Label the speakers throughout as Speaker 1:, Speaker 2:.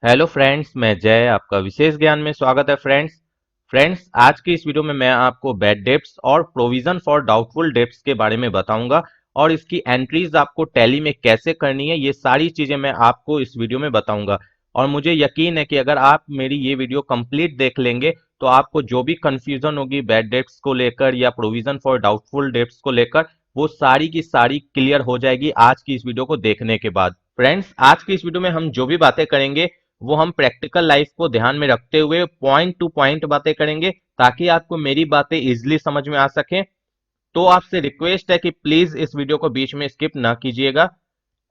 Speaker 1: Hello friends, मैं जय आपका विशेष ज्ञान में स्वागत है। फ्रेंड्स आज की इस वीडियो में मैं आपको बैड डेब्ट्स और प्रोविजन फॉर डाउटफुल डेब्ट्स के बारे में बताऊंगा और इसकी एंट्रीज आपको टैली में कैसे करनी है, ये सारी चीजें मैं आपको इस वीडियो में बताऊंगा। और मुझे यकीन है कि अगर आप मेरी ये वीडियो कंप्लीट देख लेंगे तो आपको जो भी कंफ्यूजन होगी बैड डेब्ट्स को लेकर या प्रोविजन फॉर डाउटफुल डेब्ट्स को लेकर, वो सारी की सारी क्लियर हो जाएगी आज की इस वीडियो को देखने के बाद। फ्रेंड्स आज की इस वीडियो में हम जो भी बातें करेंगे वो हम प्रैक्टिकल लाइफ को ध्यान में रखते हुए पॉइंट टू पॉइंट बातें करेंगे ताकि आपको मेरी बातें इजीली समझ में आ सके। तो आपसे रिक्वेस्ट है कि प्लीज इस वीडियो को बीच में स्किप ना कीजिएगा।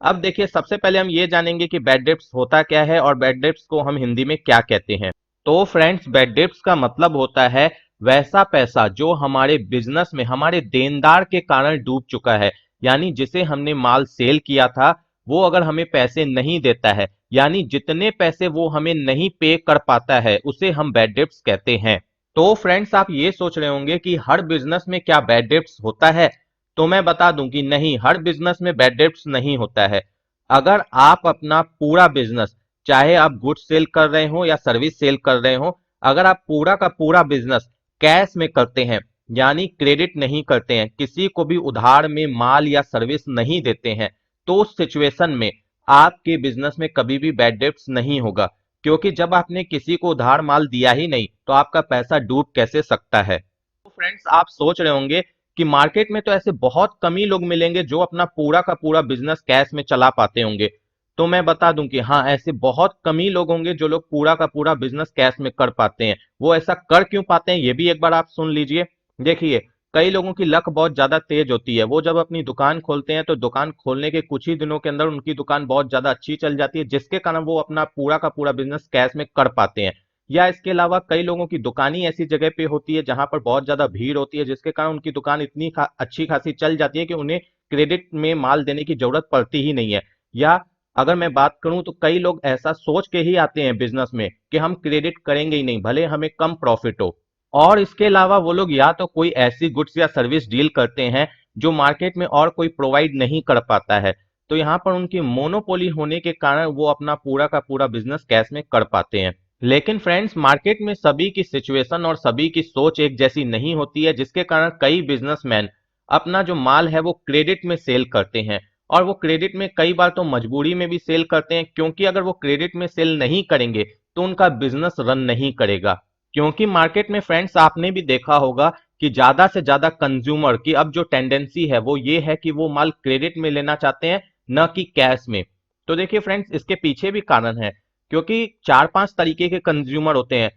Speaker 1: अब देखिए, सबसे पहले हम ये जानेंगे कि बैड डेब्ट्स होता क्या है और बैड डेब्ट्स को हम हिंदी में क्या कहते हैं। तो फ्रेंड्स, बैड डेब्ट्स का मतलब होता है वैसा पैसा जो हमारे बिजनेस में हमारे देनदार के कारण डूब चुका है, यानी जिसे हमने माल सेल किया था वो अगर हमें पैसे नहीं देता है, यानी जितने पैसे वो हमें नहीं पे कर पाता है, उसे हम बैड डेब्ट्स कहते हैं। तो फ्रेंड्स, आप ये सोच रहे होंगे कि हर बिजनेस में क्या बैड डेब्ट्स होता है। तो मैं बता दूं कि नहीं, हर बिजनेस में बैड डेब्ट्स नहीं होता है। अगर आप अपना पूरा बिजनेस, चाहे आप गुड्स सेल कर रहे हो या सर्विस सेल कर रहे हो, अगर आप पूरा का पूरा बिजनेस कैश में करते हैं, यानी क्रेडिट नहीं करते हैं, किसी को भी उधार में माल या सर्विस नहीं देते हैं, तो उस सिचुएशन में आपके बिजनेस में कभी भी बैड डेब्ट्स नहीं होगा। क्योंकि जब आपने किसी को उधार माल दिया ही नहीं तो आपका पैसा डूब कैसे सकता है। तो फ्रेंड्स, आप सोच रहे होंगे कि मार्केट में तो ऐसे बहुत कम ही लोग मिलेंगे जो अपना पूरा का पूरा बिजनेस कैश में चला पाते होंगे। तो मैं बता दूं कि हाँ, ऐसे बहुत कम ही लोग होंगे जो लोग पूरा का पूरा बिजनेस कैश में कर पाते हैं। वो ऐसा कर क्यों पाते हैं ये भी एक बार आप सुन लीजिए। देखिए, कई लोगों की लक बहुत ज्यादा तेज होती है। वो जब अपनी दुकान खोलते हैं तो दुकान खोलने के कुछ ही दिनों के अंदर उनकी दुकान बहुत ज्यादा अच्छी चल जाती है, जिसके कारण वो अपना पूरा का पूरा बिजनेस कैश में कर पाते हैं। या इसके अलावा कई लोगों की दुकान ही ऐसी जगह पे होती है जहां पर बहुत ज्यादा भीड़ होती है, जिसके कारण उनकी दुकान इतनी अच्छी खासी चल जाती है कि उन्हें क्रेडिट में माल देने की जरूरत पड़ती ही नहीं है। या अगर मैं बात करूं तो कई लोग ऐसा सोच के ही आते हैं बिजनेस में कि हम क्रेडिट करेंगे ही नहीं, भले हमें कम प्रॉफिट हो। और इसके अलावा वो लोग या तो कोई ऐसी गुड्स या सर्विस डील करते हैं जो मार्केट में और कोई प्रोवाइड नहीं कर पाता है। तो यहाँ पर उनकी मोनोपोली होने के कारण वो अपना पूरा का पूरा बिजनेस कैश में कर पाते हैं। लेकिन फ्रेंड्स, मार्केट में सभी की सिचुएशन और सभी की सोच एक जैसी नहीं होती है, जिसके कारण कई बिजनेसमैन अपना जो माल है वो क्रेडिट में सेल करते हैं। और वो क्रेडिट में कई बार तो मजबूरी में भी सेल करते हैं, क्योंकि अगर वो क्रेडिट में सेल नहीं करेंगे तो उनका बिजनेस रन नहीं करेगा। क्योंकि मार्केट में फ्रेंड्स, आपने भी देखा होगा कि ज्यादा से ज्यादा कंज्यूमर की अब जो टेंडेंसी है वो ये है कि वो माल क्रेडिट में लेना चाहते हैं, न कि कैश में। तो देखिए फ्रेंड्स, इसके पीछे भी कारण है। क्योंकि चार पांच तरीके के कंज्यूमर होते हैं।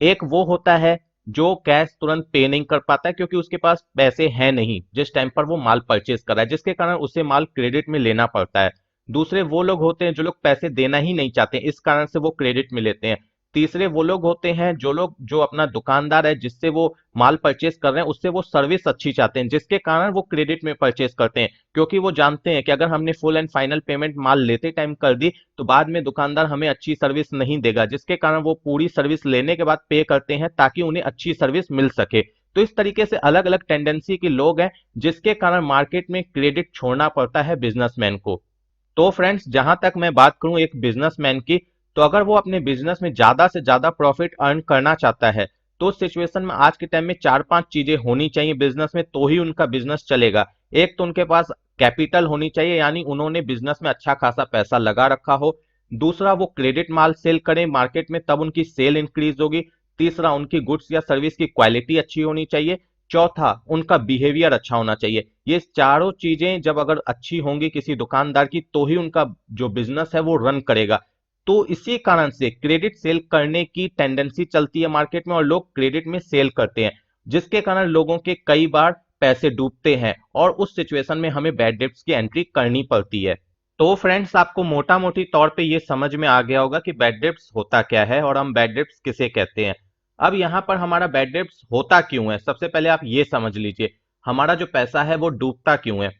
Speaker 1: एक वो होता है जो कैश तुरंत पे नहीं कर पाता है क्योंकि उसके पास पैसे हैं नहीं जिस टाइम पर वो माल परचेज कर रहा है, जिसके कारण उसे माल क्रेडिट में लेना पड़ता है। दूसरे वो लोग होते हैं जो लोग पैसे देना ही नहीं चाहते, इस कारण से वो क्रेडिट में लेते हैं। तीसरे वो लोग होते हैं जो अपना दुकानदार है जिससे वो माल परचेज कर रहे हैं, उससे वो सर्विस अच्छी चाहते हैं, जिसके कारण वो क्रेडिट में परचेज करते हैं। क्योंकि वो जानते हैं कि अगर हमने फुल एंड फाइनल पेमेंट माल लेते टाइम कर दी तो बाद में दुकानदार हमें अच्छी सर्विस नहीं देगा, जिसके कारण वो पूरी सर्विस लेने के बाद पे करते हैं ताकि उन्हें अच्छी सर्विस मिल सके। तो इस तरीके से अलग अलग टेंडेंसी के लोग हैं, जिसके कारण मार्केट में क्रेडिट छोड़ना पड़ता है बिजनेसमैन को। तो फ्रेंड्स, जहां तक मैं बात करूं एक बिजनेसमैन की, तो अगर वो अपने बिजनेस में ज्यादा से ज्यादा प्रॉफिट अर्न करना चाहता है तो उस सिचुएशन में आज के टाइम में चार पांच चीजें होनी चाहिए बिजनेस में, तो ही उनका बिजनेस चलेगा। एक तो उनके पास कैपिटल होनी चाहिए, यानी उन्होंने बिजनेस में अच्छा खासा पैसा लगा रखा हो। दूसरा, वो क्रेडिट माल सेल करें मार्केट में, तब उनकी सेल इंक्रीज होगी। तीसरा, उनकी गुड्स या सर्विस की क्वालिटी अच्छी होनी चाहिए। चौथा, उनका बिहेवियर अच्छा होना चाहिए। ये चारों चीजें जब अगर अच्छी होंगी किसी दुकानदार की, तो ही उनका जो बिजनेस है वो रन करेगा। तो इसी कारण से क्रेडिट सेल करने की टेंडेंसी चलती है मार्केट में और लोग क्रेडिट में सेल करते हैं, जिसके कारण लोगों के कई बार पैसे डूबते हैं और उस सिचुएशन में हमें बैड डेब्ट्स की एंट्री करनी पड़ती है। तो फ्रेंड्स, आपको मोटा मोटी तौर पे ये समझ में आ गया होगा कि बैड डेब्ट्स होता क्या है और हम बैड डेब्ट्स किसे कहते हैं। अब यहाँ पर हमारा बैड डेब्ट्स होता क्यों है, सबसे पहले आप ये समझ लीजिए, हमारा जो पैसा है वो डूबता क्यों है।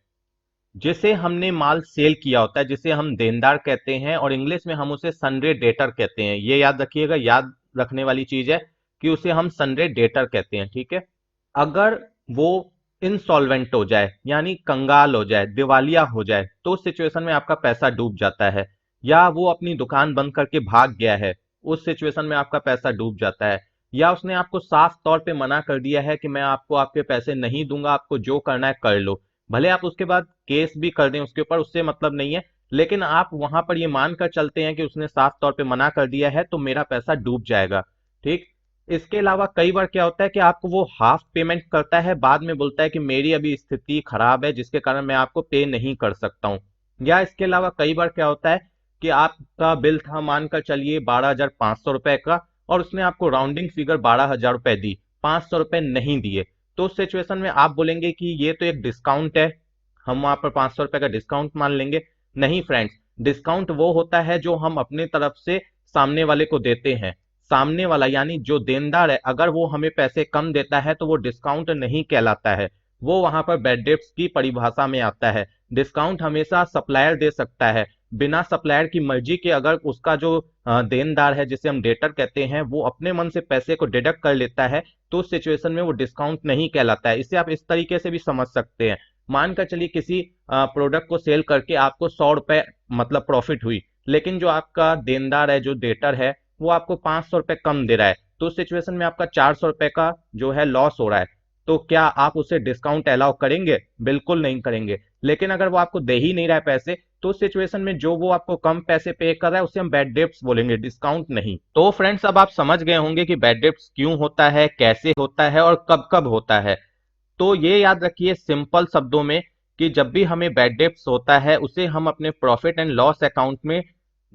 Speaker 1: जिसे हमने माल सेल किया होता है, जिसे हम देनदार कहते हैं और इंग्लिश में हम उसे सनरे डेटर कहते हैं। ये याद रखिएगा, याद रखने वाली चीज है कि उसे हम सनरे डेटर कहते हैं, ठीक है। अगर वो इंसॉल्वेंट हो जाए, यानी कंगाल हो जाए, दिवालिया हो जाए, तो उस सिचुएशन में आपका पैसा डूब जाता है। या वो अपनी दुकान बंद करके भाग गया है, उस सिचुएशन में आपका पैसा डूब जाता है। या उसने आपको साफ तौर पे मना कर दिया है कि मैं आपको आपके पैसे नहीं दूंगा, आपको जो करना है कर लो। भले आप उसके बाद केस भी कर दें उसके ऊपर, उससे मतलब नहीं है, लेकिन आप वहां पर ये मानकर चलते हैं कि उसने साफ तौर पे मना कर दिया है तो मेरा पैसा डूब जाएगा। ठीक। इसके अलावा कई बार क्या होता है कि आपको वो हाफ पेमेंट करता है, बाद में बोलता है कि मेरी अभी स्थिति खराब है जिसके कारण मैं आपको पे नहीं कर सकता हूँ। या इसके अलावा कई बार क्या होता है कि आपका बिल था मानकर चलिए 12,500 रुपए का, और उसने आपको राउंडिंग फिगर 12,000 रुपए दी, 500 रुपए नहीं दिए। तो उस सिचुएशन में आप बोलेंगे कि ये तो एक डिस्काउंट है, हम वहां पर 500 रुपए का डिस्काउंट मान लेंगे। नहीं फ्रेंड्स, डिस्काउंट वो होता है जो हम अपने तरफ से सामने वाले को देते हैं। सामने वाला यानी जो देनदार है, अगर वो हमें पैसे कम देता है तो वो डिस्काउंट नहीं कहलाता है, वो वहां पर बैड डेब्ट्स की परिभाषा में आता है। डिस्काउंट हमेशा सप्लायर दे सकता है, बिना सप्लायर की मर्जी के। अगर उसका जो देनदार है, जिसे हम डेटर कहते हैं, वो अपने मन से पैसे को डिडक्ट कर लेता है तो उस सिचुएशन में वो डिस्काउंट नहीं कहलाता है। इसे आप इस तरीके से भी समझ सकते हैं। मानकर चलिए किसी प्रोडक्ट को सेल करके आपको 100 रुपए मतलब प्रॉफिट हुई, लेकिन जो आपका देनदार है, जो डेटर है, वो आपको 500 रुपए कम दे रहा है, तो उस सिचुएशन में आपका 400 रुपए का जो है लॉस हो रहा है। तो क्या आप उसे डिस्काउंट अलाउ करेंगे? बिल्कुल नहीं करेंगे। लेकिन अगर वो आपको दे ही नहीं रहा है पैसे, तो उस सिचुएशन में जो वो आपको कम पैसे पे कर रहा है उसे हम बैड डेब्ट्स बोलेंगे, डिस्काउंट नहीं। तो फ्रेंड्स, अब आप समझ गए होंगे कि बैड डेब्ट्स क्यों होता है, कैसे होता है और कब कब होता है। तो ये याद रखिए सिंपल शब्दों में कि जब भी हमें बैड डेब्ट्स होता है उसे हम अपने प्रॉफिट एंड लॉस अकाउंट में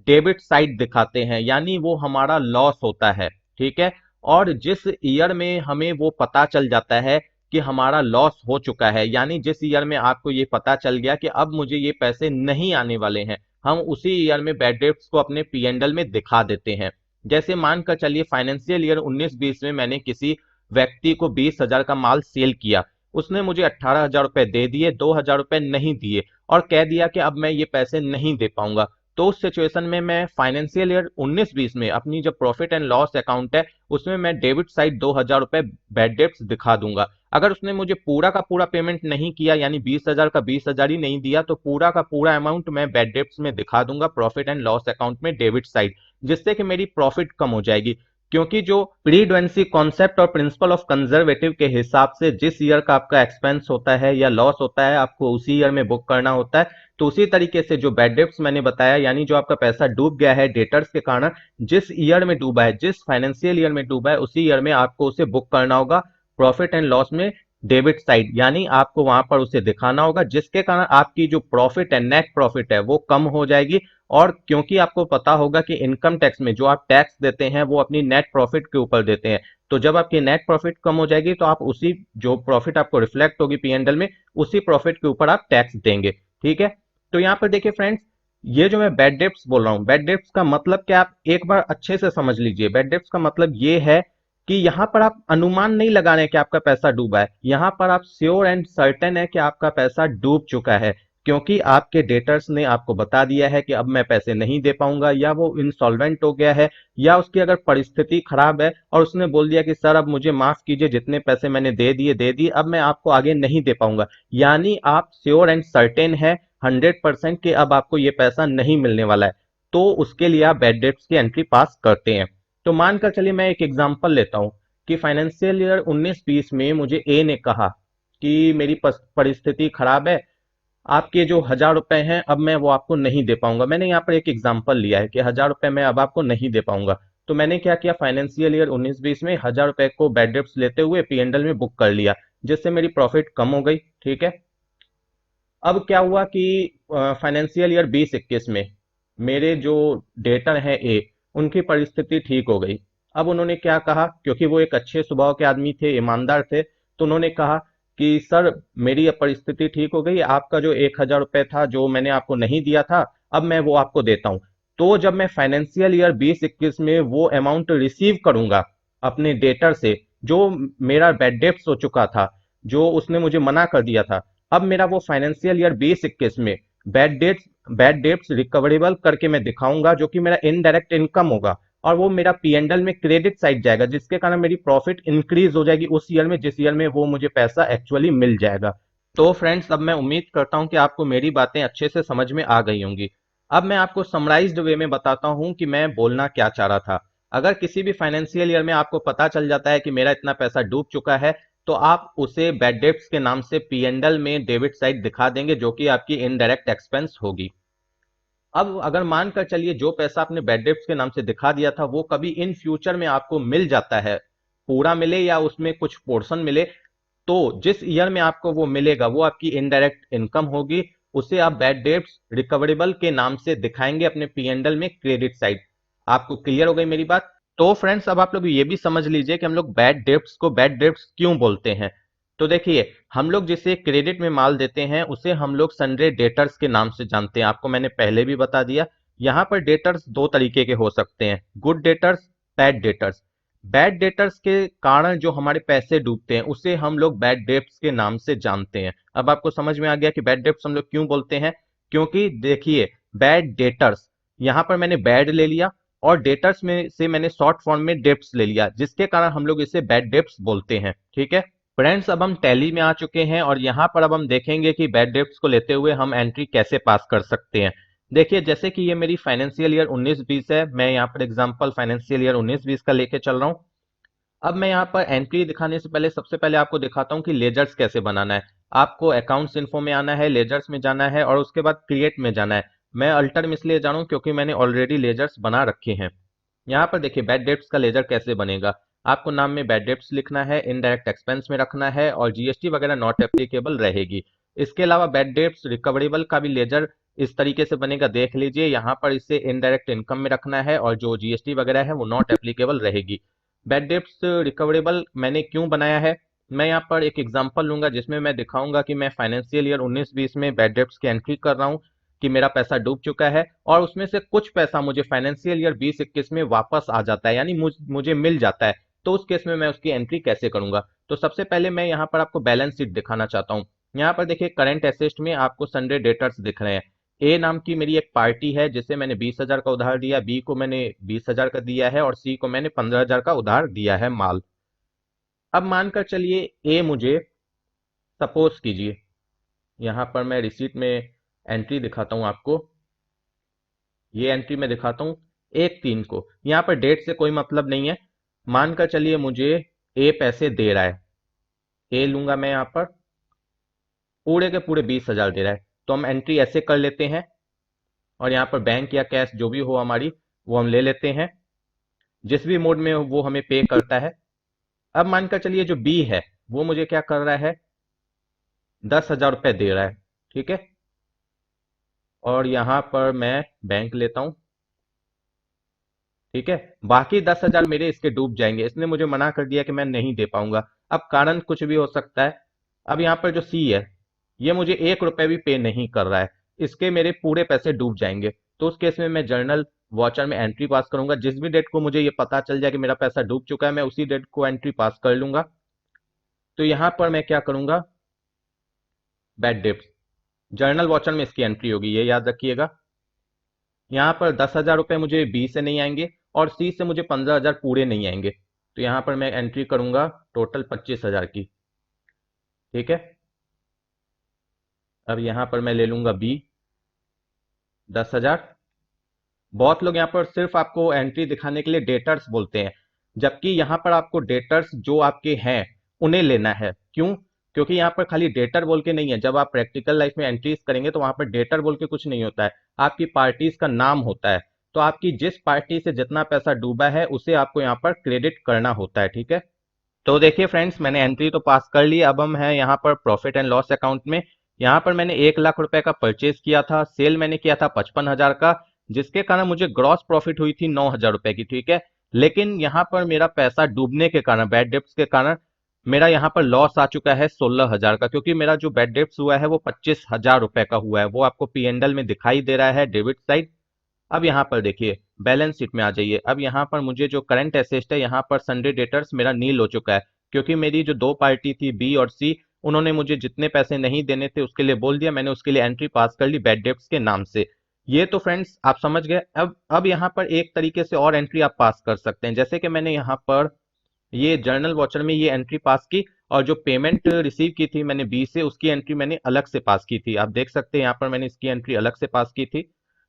Speaker 1: डेबिट साइड दिखाते हैं, यानी वो हमारा लॉस होता है। ठीक है। और जिस ईयर में हमें वो पता चल जाता है कि हमारा लॉस हो चुका है, यानी जिस ईयर में आपको ये पता चल गया कि अब मुझे ये पैसे नहीं आने वाले हैं, हम उसी ईयर में बैड डेब्ट्स को अपने पीएनडल में दिखा देते हैं। जैसे मानकर चलिए फाइनेंशियल ईयर 19-20 में मैंने किसी व्यक्ति को 20,000 का माल सेल किया, उसने मुझे 18,000 रुपए दे दिए, 2,000 रुपए नहीं दिए और कह दिया कि अब मैं ये पैसे नहीं दे पाऊंगा। तो उस सिचुएशन में मैं फाइनेंशियल ईयर 19-20 में अपनी जो प्रॉफिट एंड लॉस अकाउंट है उसमें मैं डेबिट साइड 2,000 रुपए बैड डेब्ट्स दिखा दूंगा। अगर उसने मुझे पूरा का पूरा पेमेंट नहीं किया, यानी 20,000 का 20,000 ही नहीं दिया, तो पूरा का पूरा अमाउंट मैं बैड डेब्ट्स में दिखा दूंगा प्रॉफिट एंड लॉस अकाउंट में डेबिट साइड, जिससे कि मेरी प्रॉफिट कम हो जाएगी। क्योंकि जो प्रीडुएंसी कॉन्सेप्ट और प्रिंसिपल ऑफ कंजर्वेटिव के हिसाब से जिस ईयर का आपका एक्सपेंस होता है या लॉस होता है, आपको उसी ईयर में बुक करना होता है। तो उसी तरीके से जो बैड डेब्ट्स मैंने बताया, यानी जो आपका पैसा डूब गया है डेटर्स के कारण, जिस ईयर में डूबा है, जिस फाइनेंशियल ईयर में डूबा है, उसी ईयर में आपको उसे बुक करना होगा प्रॉफिट एंड लॉस में डेबिट साइड, यानी आपको वहां पर उसे दिखाना होगा, जिसके कारण आपकी जो प्रॉफिट है, नेट प्रॉफिट है, वो कम हो जाएगी। और क्योंकि आपको पता होगा कि इनकम टैक्स में जो आप टैक्स देते हैं वो अपनी नेट प्रॉफिट के ऊपर देते हैं, तो जब आपकी नेट प्रॉफिट कम हो जाएगी तो आप उसी जो प्रॉफिट आपको रिफ्लेक्ट होगी पीएनडल में, उसी प्रॉफिट के ऊपर आप टैक्स देंगे। ठीक है। तो यहाँ पर देखिए फ्रेंड्स, ये जो मैं बैड डेब्ट्स बोल रहा हूँ, बैड डेब्ट्स का मतलब क्या, आप एक बार अच्छे से समझ लीजिए। बैड डेब्ट्स का मतलब ये है कि यहाँ पर आप अनुमान नहीं लगा रहे हैं कि आपका पैसा डूबा है, यहाँ पर आप श्योर एंड सर्टेन है कि आपका पैसा डूब चुका है, क्योंकि आपके डेटर्स ने आपको बता दिया है कि अब मैं पैसे नहीं दे पाऊंगा, या वो इंसॉल्वेंट हो गया है, या उसकी अगर परिस्थिति खराब है और उसने बोल दिया कि सर अब मुझे माफ कीजिए, जितने पैसे मैंने दे दिए, अब मैं आपको आगे नहीं दे पाऊंगा। यानी आप श्योर एंड सर्टेन है 100% कि अब आपको ये पैसा नहीं मिलने वाला है, तो उसके लिए आप बैड डेब्ट्स की एंट्री पास करते हैं। तो मानकर चलिए मैं एक एग्जांपल लेता हूं कि फाइनेंशियल ईयर 19-20 में मुझे ए ने कहा कि मेरी परिस्थिति खराब है, आपके जो 1,000 रुपए हैं अब मैं वो आपको नहीं दे पाऊंगा। मैंने यहाँ पर एक एग्जांपल लिया है कि 1,000 रुपए मैं अब आपको नहीं दे पाऊंगा। तो मैंने क्या किया, फाइनेंशियल ईयर 19-20 में 1,000 रुपए को बैड डेब्ट्स लेते हुए पीएनडल में बुक कर लिया, जिससे मेरी प्रॉफिट कम हो गई। ठीक है। अब क्या हुआ कि फाइनेंशियल ईयर 20-21 में मेरे जो डेटर हैं ए, उनकी परिस्थिति ठीक हो गई। अब उन्होंने क्या कहा, क्योंकि वो एक अच्छे स्वभाव के आदमी थे, ईमानदार थे, तो उन्होंने कहा कि सर मेरी अब परिस्थिति ठीक हो गई, आपका जो 1,000 रुपए था जो मैंने आपको नहीं दिया था, अब मैं वो आपको देता हूं। तो जब मैं फाइनेंशियल ईयर 20-21 में वो अमाउंट रिसीव करूंगा अपने डेटर से, जो मेरा बैड डेब्ट्स हो चुका था, जो उसने मुझे मना कर दिया था, अब मेरा वो फाइनेंशियल ईयर 20-21 में बैड डेट्स रिकवरेबल करके मैं दिखाऊंगा, जो कि मेरा इनडायरेक्ट इनकम होगा, और वो मेरा पीएनडल में क्रेडिट साइड जाएगा, जिसके कारण मेरी प्रॉफिट इंक्रीज हो जाएगी उस ईयर में जिस ईयर में वो मुझे पैसा एक्चुअली मिल जाएगा। तो फ्रेंड्स, अब मैं उम्मीद करता हूं कि आपको मेरी बातें अच्छे से समझ में आ गई होंगी। अब मैं आपको समराइज्ड वे में बताता हूं कि मैं बोलना क्या चाह रहा था। अगर किसी भी फाइनेंशियल ईयर में आपको पता चल जाता है कि मेरा इतना पैसा डूब चुका है, तो आप उसे बैड डेब्ट्स के नाम से P&L में डेबिट साइड दिखा देंगे, जो कि आपकी इनडायरेक्ट एक्सपेंस होगी। अब अगर मानकर चलिए जो पैसा आपने बैड डेब्ट्स के नाम से दिखा दिया था वो कभी इन फ्यूचर में आपको मिल जाता है, पूरा मिले या उसमें कुछ पोर्शन मिले, तो जिस ईयर में आपको वो मिलेगा वो आपकी इनडायरेक्ट इनकम होगी। उसे आप बैड डेब्ट्स रिकवरेबल के नाम से दिखाएंगे अपने P&L में क्रेडिट साइड। आपको क्लियर हो गई मेरी बात? तो फ्रेंड्स अब आप लोग ये भी समझ लीजिए कि हम लोग बैड डेब्ट्स को बैड डेब्ट्स क्यों बोलते हैं। तो देखिए, हम लोग जिसे क्रेडिट में माल देते हैं उसे हम लोग सन्ड्री डेटर्स के नाम से जानते हैं। आपको मैंने पहले भी बता दिया। यहाँ पर डेटर्स दो तरीके के हो सकते हैं, good debtors, bad debtors. Bad debtors के कारण जो हमारे पैसे डूबते हैं उसे हम लोग बैड डेब्ट्स के नाम से जानते हैं। अब आपको समझ में आ गया कि बैड डेब्ट्स हम लोग क्यों बोलते हैं। क्योंकि देखिए, बैड डेटर्स, यहाँ पर मैंने बैड ले लिया और डेटर्स में से मैंने शॉर्ट फॉर्म में डेब्ट्स ले लिया, जिसके कारण हम लोग इसे बैड डेब्ट्स बोलते हैं। ठीक है फ्रेंड्स, अब हम टैली में आ चुके हैं और यहाँ पर अब हम देखेंगे कि बैड डेब्ट्स को लेते हुए हम एंट्री कैसे पास कर सकते हैं। देखिए, जैसे कि ये मेरी फाइनेंशियल ईयर 19-20 है, मैं यहाँ पर एग्जांपल फाइनेंशियल ईयर 19-20 का लेके चल रहा हूँ। अब मैं यहाँ पर एंट्री दिखाने से पहले सबसे पहले आपको दिखाता हूँ कि लेजर्स कैसे बनाना है। आपको अकाउंट्स इन्फो में आना है, लेजर्स में जाना है और उसके बाद क्रिएट में जाना है। मैं अल्टर में इसलिए जा रहा हूँ क्योंकि मैंने ऑलरेडी लेजर्स बना रखे हैं। यहाँ पर देखिए बैड डेब्ट्स का लेजर कैसे बनेगा। आपको नाम में बैड डेब्ट्स लिखना है, इनडायरेक्ट एक्सपेंस में रखना है और जीएसटी वगैरह नॉट एप्लीकेबल रहेगी। इसके अलावा बैड डेब्ट्स रिकवरेबल का भी लेजर इस तरीके से बनेगा, देख लीजिए। यहाँ पर इसे इनडायरेक्ट इनकम में रखना है और जो जीएसटी वगैरह है वो नॉट एप्लीकेबल रहेगी। बैड डेब्ट्स रिकवरेबल मैंने क्यों बनाया है, मैं यहाँ पर एक एग्जांपल लूंगा जिसमें मैं दिखाऊंगा कि मैं फाइनेंशियल ईयर 19-20 में बैड डेब्ट्स की एंट्री कर रहा हूँ कि मेरा पैसा डूब चुका है और उसमें से कुछ पैसा मुझे फाइनेंशियल ईयर 20-21 में वापस आ जाता है, यानी मुझे मिल जाता है। तो उस केस में मैं उसकी एंट्री कैसे करूंगा। तो सबसे पहले मैं यहाँ पर आपको बैलेंस शीट दिखाना चाहता हूँ। यहाँ पर देखिए करंट एसेट्स में आपको सन्ड्री डेटर्स दिख रहे हैं। ए नाम की मेरी एक पार्टी है जिसे मैंने 20,000 का उधार दिया, बी को मैंने 20,000 का दिया है और सी को मैंने 15,000 का उधार दिया है माल। अब मानकर चलिए ए मुझे, सपोज कीजिए, यहाँ पर मैं रिसीट में एंट्री दिखाता हूँ आपको। ये एंट्री में दिखाता हूँ 1/3 को। यहाँ पर डेट से कोई मतलब नहीं है। मानकर चलिए मुझे ए पैसे दे रहा है, ए लूंगा मैं यहाँ पर, पूरे के पूरे 20,000 दे रहा है। तो हम एंट्री ऐसे कर लेते हैं और यहाँ पर बैंक या कैश जो भी हो हमारी वो हम ले लेते हैं, जिस भी मोड में वो हमें पे करता है। अब मानकर चलिए जो बी है वो मुझे क्या कर रहा है, 10,000 रुपये दे रहा है। ठीक है, और यहाँ पर मैं बैंक लेता हूँ। ठीक है, बाकी 10,000 मेरे इसके डूब जाएंगे, इसने मुझे मना कर दिया कि मैं नहीं दे पाऊंगा। अब कारण कुछ भी हो सकता है। अब यहाँ पर जो सी है ये मुझे 1 रुपए भी पे नहीं कर रहा है, इसके मेरे पूरे पैसे डूब जाएंगे। तो उस केस में मैं जर्नल वॉचर में एंट्री पास करूंगा, जिस भी डेट को मुझे ये पता चल जाए कि मेरा पैसा डूब चुका है मैं उसी डेट को एंट्री पास कर लूंगा। तो यहाँ पर मैं क्या करूंगा, बैड डेब्ट, जर्नल वॉचर में इसकी एंट्री होगी, ये याद रखिएगा। यहाँ पर 10,000 रुपये मुझे बी से नहीं आएंगे और सी से मुझे 15,000 पूरे नहीं आएंगे। तो यहाँ पर मैं एंट्री करूंगा टोटल 25,000 की। ठीक है, अब यहाँ पर मैं ले लूंगा बी 10,000। बहुत लोग यहाँ पर सिर्फ आपको एंट्री दिखाने के लिए डेटर्स बोलते हैं, जबकि यहाँ पर आपको डेटर्स जो आपके हैं उन्हें लेना है। क्यों? क्योंकि यहाँ पर खाली डेटर बोल के नहीं है, जब आप प्रैक्टिकल लाइफ में एंट्रीज करेंगे तो वहां पर डेटर बोल के कुछ नहीं होता है, आपकी पार्टीज का नाम होता है। तो आपकी जिस पार्टी से जितना पैसा डूबा है उसे आपको यहाँ पर क्रेडिट करना होता है। ठीक है, तो देखिए फ्रेंड्स, मैंने एंट्री तो पास कर ली। अब हम हैं यहाँ पर प्रॉफिट एंड लॉस अकाउंट में। यहाँ पर मैंने 1 लाख रुपए का परचेज किया था, सेल मैंने किया था 55,000 का, जिसके कारण मुझे ग्रॉस प्रॉफिट हुई थी 9,000 रुपए की। ठीक है, लेकिन यहाँ पर मेरा पैसा डूबने के कारण, बैड डेब्ट्स के कारण, मेरा यहाँ पर लॉस आ चुका है 16,000 का, क्योंकि मेरा जो बैड डेब्ट्स हुआ है वो 25,000 रुपए का हुआ है। वो आपको P&L में दिखाई दे रहा है, डेबिट साइड। अब यहाँ पर देखिए बैलेंस शीट में आ जाइए। अब यहाँ पर मुझे जो करंट एसेट है, यहाँ पर सन्ड्री डेटर्स मेरा नील हो चुका है, क्योंकि मेरी जो दो पार्टी थी बी और सी, उन्होंने मुझे जितने पैसे नहीं देने थे उसके लिए बोल दिया, मैंने उसके लिए एंट्री पास कर ली बैड डेब्ट्स के नाम से। ये तो फ्रेंड्स आप समझ गए। अब यहाँ पर एक तरीके से और एंट्री आप पास कर सकते हैं, जैसे कि मैंने यहाँ पर ये जर्नल वॉचर में ये एंट्री पास की और जो पेमेंट रिसीव की थी मैंने बी से, उसकी एंट्री मैंने अलग से पास की थी। आप देख सकते हैं यहाँ पर मैंने इसकी एंट्री अलग से पास की थी।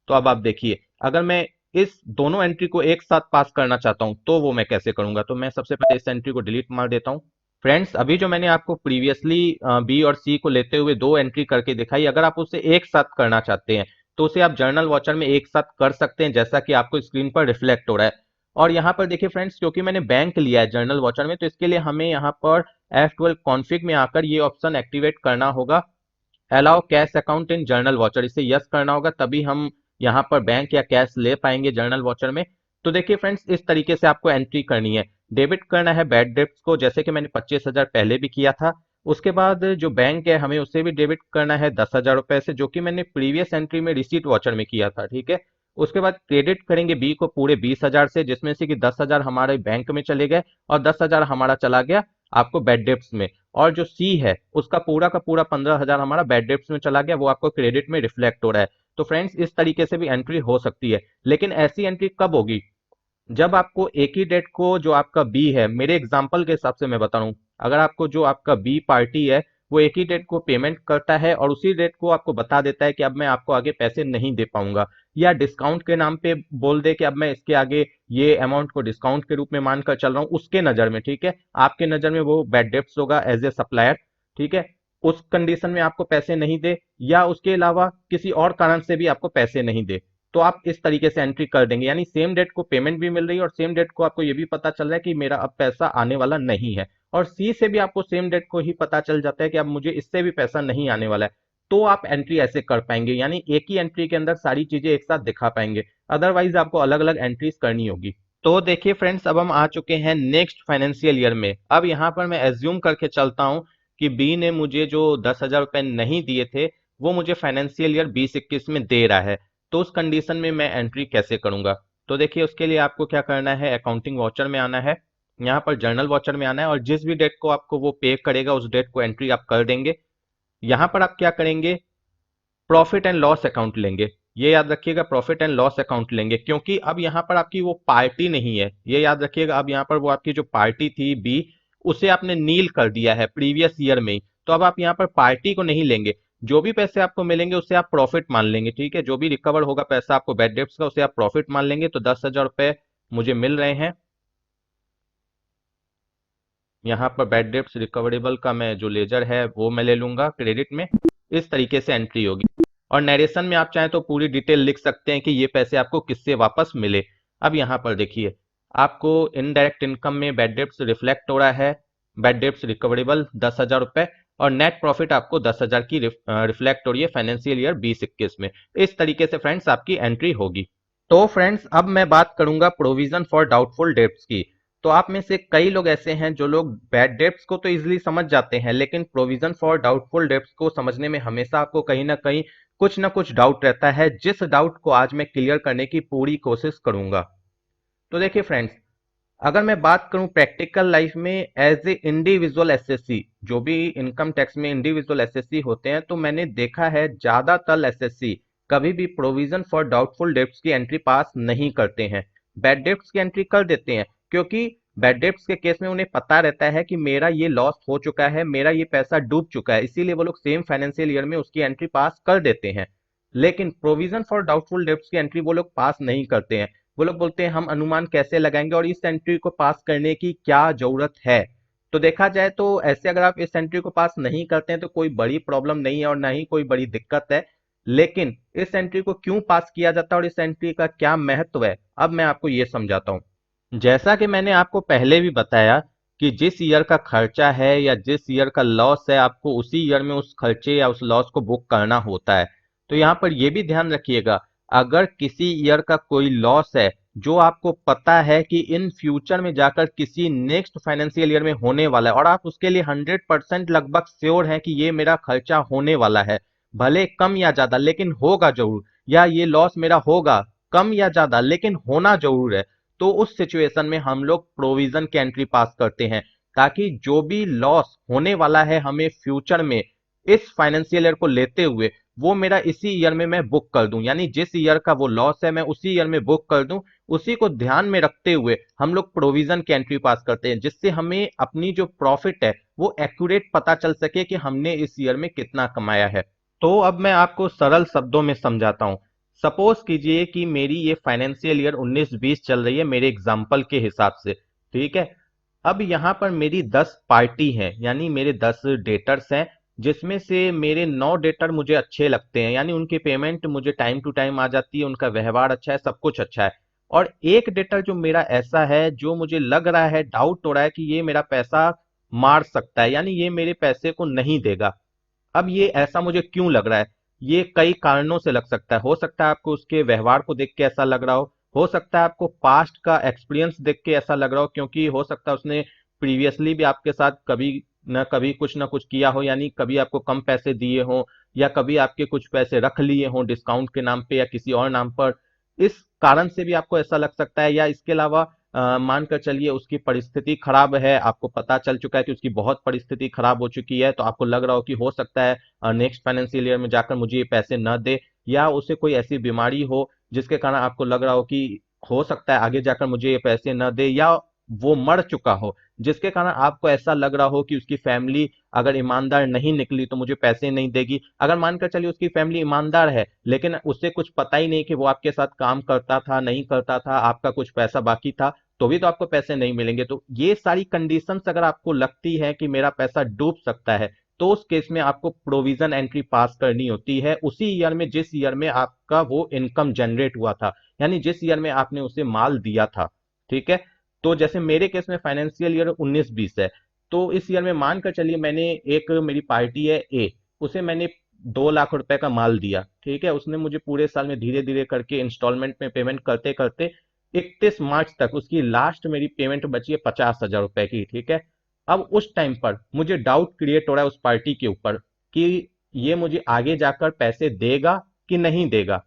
Speaker 1: तो अब आप देखिए, अगर मैं इस दोनों एंट्री को एक साथ पास करना चाहता हूं तो वो मैं कैसे करूंगा। तो मैं सबसे पहले इस एंट्री को डिलीट मार देता हूं। फ्रेंड्स, अभी जो मैंने आपको प्रीवियसली बी और सी को लेते हुए दो एंट्री करके दिखाई, अगर आप उसे एक साथ करना चाहते हैं तो उसे आप जर्नल वॉचर में एक साथ कर सकते हैं, जैसा कि आपको स्क्रीन पर रिफ्लेक्ट हो रहा है। और यहाँ पर देखिए फ्रेंड्स, क्योंकि मैंने बैंक लिया है जर्नल वॉचर में, तो इसके लिए हमें यहाँ पर F12 कॉन्फ़िग में आकर ये ऑप्शन एक्टिवेट करना होगा, allow cash account in journal watcher. इसे यस करना होगा, तभी हम यहाँ पर बैंक या कैश ले पाएंगे जर्नल वॉचर में। तो देखिए फ्रेंड्स, इस तरीके से आपको एंट्री करनी है। डेबिट करना है बैड डेब्ट्स को, जैसे कि मैंने 25,000 पहले भी किया था। उसके बाद जो बैंक है हमें उसे भी डेबिट करना है 10,000 रुपए से, जो कि मैंने प्रीवियस एंट्री में रिसीट वॉचर में किया था, ठीक है। उसके बाद क्रेडिट करेंगे बी को पूरे 20,000 से, जिसमें से कि 10,000 हमारे बैंक में चले गए और 10,000 हमारा चला गया आपको बैड डेब्ट्स में। और जो सी है उसका पूरा का पूरा 15,000 हमारा बैड डेब्ट्स में चला गया, वो आपको क्रेडिट में रिफ्लेक्ट हो रहा है। तो फ्रेंड्स, इस तरीके से भी एंट्री हो सकती है, लेकिन ऐसी एंट्री कब होगी जब आपको एक ही डेट को, जो आपका बी है, मेरे एग्जांपल के हिसाब से मैं बता रहा हूँ, अगर आपको जो आपका बी पार्टी है वो एक ही डेट को पेमेंट करता है और उसी डेट को आपको बता देता है कि अब मैं आपको आगे पैसे नहीं दे पाऊंगा, या डिस्काउंट के नाम पे बोल दे कि अब मैं इसके आगे ये अमाउंट को डिस्काउंट के रूप में मानकर चल रहा हूँ उसके नजर में, ठीक है, आपके नजर में वो बैड डेब्ट्स होगा एज ए सप्लायर, ठीक है। उस कंडीशन में आपको पैसे नहीं दे, या उसके अलावा किसी और कारण से भी आपको पैसे नहीं दे, तो आप इस तरीके से एंट्री कर देंगे, यानी सेम डेट को पेमेंट भी मिल रही है और सेम डेट को आपको ये भी पता चल रहा है कि मेरा अब पैसा आने वाला नहीं है। और सी से भी आपको सेम डेट को ही पता चल जाता है कि अब मुझे इससे भी पैसा नहीं आने वाला है। तो आप एंट्री ऐसे कर पाएंगे, यानी एक ही एंट्री के अंदर सारी चीजें एक साथ दिखा पाएंगे। अदरवाइज आपको अलग अलग एंट्रीज करनी होगी। तो देखिए फ्रेंड्स, अब हम आ चुके हैं नेक्स्ट फाइनेंशियल ईयर में। अब यहाँ पर मैं एज्यूम करके चलता हूँ कि बी ने मुझे जो 10,000 रुपए नहीं दिए थे वो मुझे फाइनेंशियल ईयर 2021 में दे रहा है। तो उस कंडीशन में मैं एंट्री कैसे करूंगा। तो देखिए, उसके लिए आपको क्या करना है, अकाउंटिंग वॉचर में आना है, यहाँ पर जर्नल वॉचर में आना है और जिस भी डेट को आपको वो पे करेगा उस डेट को एंट्री आप कर देंगे। यहाँ पर आप क्या करेंगे, प्रॉफिट एंड लॉस अकाउंट लेंगे। ये याद रखिएगा, प्रॉफिट एंड लॉस अकाउंट लेंगे, क्योंकि अब यहाँ पर आपकी वो पार्टी नहीं है, ये याद रखिएगा। अब यहाँ पर वो आपकी जो पार्टी थी बी, उसे आपने नील कर दिया है प्रीवियस ईयर में ही। तो अब आप यहाँ पर पार्टी को नहीं लेंगे, जो भी पैसे आपको मिलेंगे उसे आप प्रॉफिट मान लेंगे, ठीक है। जो भी रिकवर होगा पैसा आपको बैड डेब्ट्स का उसे आप प्रॉफिट मान लेंगे। तो 10,000 रुपए मुझे मिल रहे हैं, यहाँ पर बैड डेब्ट्स रिकवरेबल का मैं जो लेजर है वो मैं ले लूंगा क्रेडिट में। इस तरीके से एंट्री होगी। और नरेशन में आप चाहें तो पूरी डिटेल लिख सकते हैं कि ये पैसे आपको किससे वापस मिले। अब यहाँ पर देखिए, आपको इनडायरेक्ट इनकम में बैड डेब्ट्स रिफ्लेक्ट हो रहा है, बैड डेब्ट्स रिकवरेबल 10,000 रुपए, और नेट प्रॉफिट आपको 10,000 की रिफ्लेक्ट हो रही है फाइनेंशियल ईयर 2021 में। इस तरीके से फ्रेंड्स आपकी एंट्री होगी। तो फ्रेंड्स, अब मैं बात करूंगा प्रोविजन फॉर डाउटफुल डेब्ट्स की। तो आप में से कई लोग ऐसे हैं जो लोग बैड डेब्ट्स को तो इजीली समझ जाते हैं, लेकिन प्रोविजन फॉर डाउटफुल डेब्ट्स को समझने में हमेशा आपको कहीं ना कहीं कुछ ना कुछ डाउट रहता है, जिस डाउट को आज मैं क्लियर करने की पूरी कोशिश करूंगा। तो देखिए फ्रेंड्स, अगर मैं बात करूं प्रैक्टिकल लाइफ में एज ए इंडिविजुअल एसएससी, जो भी इनकम टैक्स में इंडिविजुअल एसएससी होते हैं, तो मैंने देखा है ज्यादातर एसएससी कभी भी प्रोविजन फॉर डाउटफुल डेब्ट्स की एंट्री पास नहीं करते हैं, बैड डेब्ट्स की एंट्री कर देते हैं। क्योंकि बैड डेब्ट्स के केस में उन्हें पता रहता है कि मेरा ये लॉस हो चुका है, मेरा ये पैसा डूब चुका है, इसीलिए वो लोग सेम फाइनेंशियल ईयर में उसकी एंट्री पास कर देते हैं। लेकिन प्रोविजन फॉर डाउटफुल डेब्ट्स की एंट्री वो लोग पास नहीं करते हैं। वो लोग बोलते हैं हम अनुमान कैसे लगाएंगे और इस एंट्री को पास करने की क्या जरूरत है। तो देखा जाए तो ऐसे अगर आप इस एंट्री को पास नहीं करते हैं तो कोई बड़ी प्रॉब्लम नहीं है और ना ही कोई बड़ी दिक्कत है। लेकिन इस एंट्री को क्यों पास किया जाता है और इस एंट्री का क्या महत्व है, अब मैं आपको ये समझाता हूँ। जैसा कि मैंने आपको पहले भी बताया कि जिस ईयर का खर्चा है या जिस ईयर का लॉस है, आपको उसी ईयर में उस खर्चे या उस लॉस को बुक करना होता है। तो यहाँ पर यह भी ध्यान रखिएगा, अगर किसी ईयर का कोई लॉस है जो आपको पता है कि इन फ्यूचर में जाकर किसी नेक्स्ट फाइनेंशियल ईयर में होने वाला है और आप उसके लिए 100% लगभग श्योर हैं कि ये मेरा खर्चा होने वाला है, भले कम या ज्यादा लेकिन होगा जरूर, या ये लॉस मेरा होगा कम या ज्यादा लेकिन होना जरूर है, तो उस सिचुएशन में हम लोग प्रोविजन की एंट्री पास करते हैं, ताकि जो भी लॉस होने वाला है हमें फ्यूचर में इस फाइनेंशियल ईयर को लेते हुए, वो मेरा इसी ईयर में मैं बुक कर दूं, यानी जिस ईयर का वो लॉस है मैं उसी ईयर में बुक कर दूं। उसी को ध्यान में रखते हुए हम लोग प्रोविजन की एंट्री पास करते हैं, जिससे हमें अपनी जो प्रॉफिट है वो एक्यूरेट पता चल सके कि हमने इस ईयर में कितना कमाया है। तो अब मैं आपको सरल शब्दों में समझाता हूं। सपोज कीजिए कि मेरी ये फाइनेंशियल ईयर 19-20 चल रही है मेरे एग्जाम्पल के हिसाब से, ठीक है। अब यहाँ पर मेरी 10 पार्टी हैं, यानी मेरे 10 डेटर्स हैं, जिसमें से मेरे 9 डेटर मुझे अच्छे लगते हैं, यानी उनकी पेमेंट मुझे टाइम टू टाइम आ जाती है, उनका व्यवहार अच्छा है, सब कुछ अच्छा है। और एक डेटर जो मेरा ऐसा है जो मुझे लग रहा है, डाउट हो रहा है कि ये मेरा पैसा मार सकता है, यानी ये मेरे पैसे को नहीं देगा। अब ये ऐसा मुझे क्यों लग रहा है? ये कई कारणों से लग सकता है। हो सकता है आपको उसके व्यवहार को देख के ऐसा लग रहा हो सकता है आपको पास्ट का एक्सपीरियंस देख के ऐसा लग रहा हो, क्योंकि हो सकता है उसने प्रीवियसली भी आपके साथ कभी न कभी कुछ ना कुछ किया हो, यानी कभी आपको कम पैसे दिए हो, या कभी आपके कुछ पैसे रख लिए हो डिस्काउंट के नाम पे या किसी और नाम पर। इस कारण से भी आपको ऐसा लग सकता है, या इसके अलावा मानकर चलिए उसकी परिस्थिति खराब है, आपको पता चल चुका है कि उसकी बहुत परिस्थिति खराब हो चुकी है, तो आपको लग रहा हो कि हो सकता है नेक्स्ट फाइनेंशियल ईयर में जाकर मुझे ये पैसे न दे, या उसे कोई ऐसी बीमारी हो जिसके कारण आपको लग रहा हो कि हो सकता है आगे जाकर मुझे ये पैसे न दे, या वो मर चुका हो जिसके कारण आपको ऐसा लग रहा हो कि उसकी फैमिली अगर ईमानदार नहीं निकली तो मुझे पैसे नहीं देगी। अगर मानकर चलिए उसकी फैमिली ईमानदार है, लेकिन उसे कुछ पता ही नहीं कि वो आपके साथ काम करता था नहीं करता था, आपका कुछ पैसा बाकी था, तो भी तो आपको पैसे नहीं मिलेंगे। तो ये सारी कंडीशंस अगर आपको लगती है कि मेरा पैसा डूब सकता है, तो उस केस में आपको प्रोविजन एंट्री पास करनी होती है उसी ईयर में जिस ईयर में आपका वो इनकम जनरेट हुआ था, यानी जिस ईयर में आपने उसे माल दिया था, ठीक है। तो जैसे मेरे केस में फाइनेंशियल ईयर 19-20 है, तो इस ईयर में मानकर चलिए मैंने एक मेरी पार्टी है ए, उसे मैंने 2 लाख रुपए का माल दिया, ठीक है। उसने मुझे पूरे साल में धीरे धीरे करके इंस्टॉलमेंट में पेमेंट करते करते 31 मार्च तक उसकी लास्ट मेरी पेमेंट बची है 50,000 रुपए की, ठीक है। अब उस टाइम पर मुझे डाउट क्रिएट हो रहा है उस पार्टी के ऊपर कि ये मुझे आगे जाकर पैसे देगा कि नहीं देगा।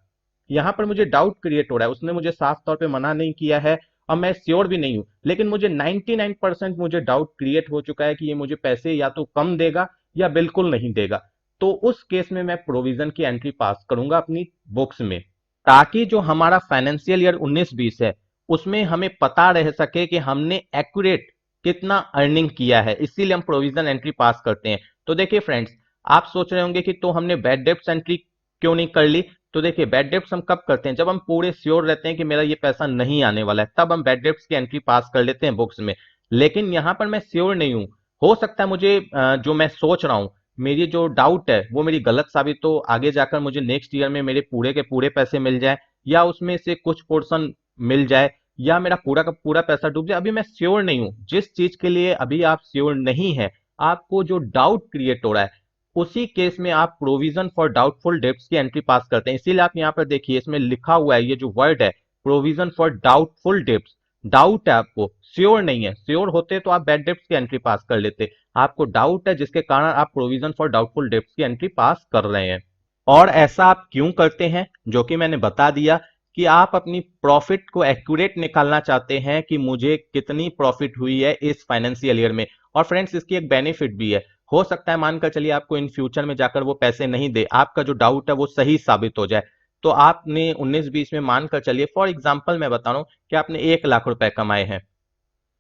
Speaker 1: यहाँ पर मुझे डाउट क्रिएट हो रहा है, उसने मुझे साफ तौर पे मना नहीं किया है और मैं श्योर भी नहीं हूं, लेकिन मुझे 99% मुझे डाउट क्रिएट हो चुका है कि ये मुझे पैसे या तो कम देगा या बिल्कुल नहीं देगा। तो उस केस में मैं प्रोविजन की एंट्री पास करूंगा अपनी बुक्स में, ताकि जो हमारा फाइनेंशियल ईयर 19-20 है उसमें हमें पता रह सके कि हमने एक्यूरेट कितना अर्निंग किया है, इसीलिए हम प्रोविजन एंट्री पास करते हैं। तो देखिए फ्रेंड्स, आप सोच रहे होंगे कि तो हमने बैड डेब्ट्स एंट्री क्यों नहीं कर ली। तो देखिए बैड डेब्ट्स हम कब करते हैं, जब हम पूरे श्योर रहते हैं कि मेरा ये पैसा नहीं आने वाला है, तब हम बैड डेब्ट्स की एंट्री पास कर लेते हैं बुक्स में। लेकिन यहाँ पर मैं श्योर नहीं हूँ, हो सकता है मुझे जो मैं सोच रहा हूँ, मेरी जो डाउट है वो मेरी गलत साबित हो, आगे जाकर मुझे नेक्स्ट ईयर में मेरे पूरे के पूरे पैसे मिल जाए, या उसमें से कुछ पोर्शन मिल जाए, या मेरा पूरा का पूरा पैसा डूब जाए। अभी मैं श्योर नहीं हूं। जिस चीज के लिए अभी आप श्योर नहीं है, आपको जो डाउट क्रिएट हो रहा है, उसी केस में आप प्रोविजन फॉर डाउटफुल डेब्ट्स की एंट्री पास करते हैं। इसीलिए आप यहाँ पर देखिए इसमें लिखा हुआ है, ये जो वर्ड है provision for doubtful debts, doubt है आपको, श्योर नहीं है। श्योर होते तो आप बैड डेब्ट्स की एंट्री पास कर लेते, आपको डाउट है जिसके कारण आप प्रोविजन फॉर डाउटफुल डेब्ट्स की एंट्री पास कर रहे हैं। और ऐसा आप क्यों करते हैं, जो कि मैंने बता दिया कि आप अपनी प्रॉफिट को एक्यूरेट निकालना चाहते हैं कि मुझे कितनी प्रॉफिट हुई है इस फाइनेंशियल ईयर में। और फ्रेंड्स, इसकी एक बेनिफिट भी है, हो सकता है मानकर चलिए आपको इन फ्यूचर में जाकर वो पैसे नहीं दे, आपका जो डाउट है वो सही साबित हो जाए, तो आपने 19-20 में मानकर चलिए, फॉर एग्जाम्पल मैं बता रहा हूं कि आपने 1 लाख रुपए कमाए हैं,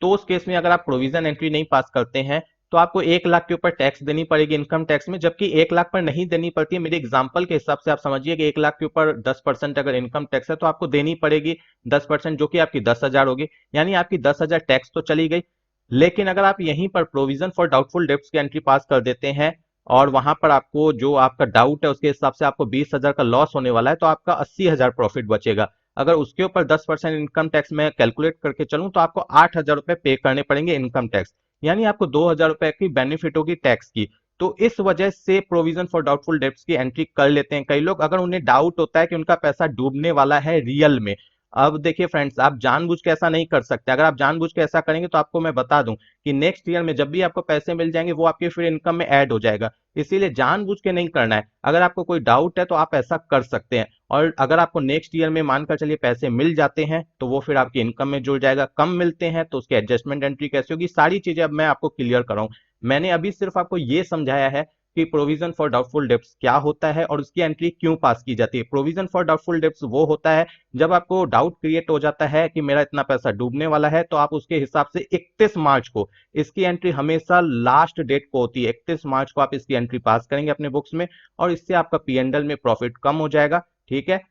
Speaker 1: तो उस केस में अगर आप प्रोविजन एंट्री नहीं पास करते हैं, तो आपको 1 लाख के ऊपर टैक्स देनी पड़ेगी इनकम टैक्स में, जबकि 1 लाख पर नहीं देनी पड़ती है। मेरे एग्जाम्पल के हिसाब से आप समझिए कि 1 लाख के ऊपर 10% अगर इनकम टैक्स है तो आपको देनी पड़ेगी 10%, जो कि आपकी 10,000 होगी, यानी आपकी 10,000 टैक्स तो चली गई। लेकिन अगर आप यहीं पर प्रोविजन फॉर डाउटफुल डेब्ट्स की एंट्री पास कर देते हैं, और वहां पर आपको जो आपका डाउट है उसके हिसाब से आपको 20,000 का लॉस होने वाला है, तो आपका 80,000 प्रॉफिट बचेगा। अगर उसके ऊपर 10% इनकम टैक्स में कैलकुलेट करके चलूं तो आपको 8,000 रुपए पे करने पड़ेंगे इनकम टैक्स, यानी आपको 2,000 रुपए की बेनिफिट होगी टैक्स की। तो इस वजह से प्रोविजन फॉर डाउटफुल डेब्ट्स की एंट्री कर लेते हैं कई लोग, अगर उन्हें डाउट होता है कि उनका पैसा डूबने वाला है रियल में। अब देखिए फ्रेंड्स, आप जानबूझ के ऐसा नहीं कर सकते। अगर आप जानबूझ के ऐसा करेंगे तो आपको मैं बता दूं कि नेक्स्ट ईयर में जब भी आपको पैसे मिल जाएंगे वो आपके फिर इनकम में ऐड हो जाएगा। इसीलिए जानबूझ के नहीं करना है। अगर आपको कोई डाउट है तो आप ऐसा कर सकते हैं, और अगर आपको नेक्स्ट ईयर में मानकर चलिए पैसे मिल जाते हैं तो वो फिर आपकी इनकम में जुड़ जाएगा। कम मिलते हैं तो उसकी एडजस्टमेंट एंट्री कैसे होगी, सारी चीजें अब मैं आपको क्लियर कराऊं। मैंने अभी सिर्फ आपको ये समझाया है कि प्रोविजन फॉर डाउटफुल डेब्ट्स क्या होता है और उसकी एंट्री क्यों पास की जाती है। प्रोविजन फॉर डाउटफुल डेब्ट्स वो होता है जब आपको डाउट क्रिएट हो जाता है कि मेरा इतना पैसा डूबने वाला है, तो आप उसके हिसाब से 31 मार्च को, इसकी एंट्री हमेशा लास्ट डेट को होती है, 31 मार्च को आप इसकी एंट्री पास करेंगे अपने बुक्स में, और इससे आपका पी एंड एल में प्रॉफिट कम हो जाएगा, ठीक है।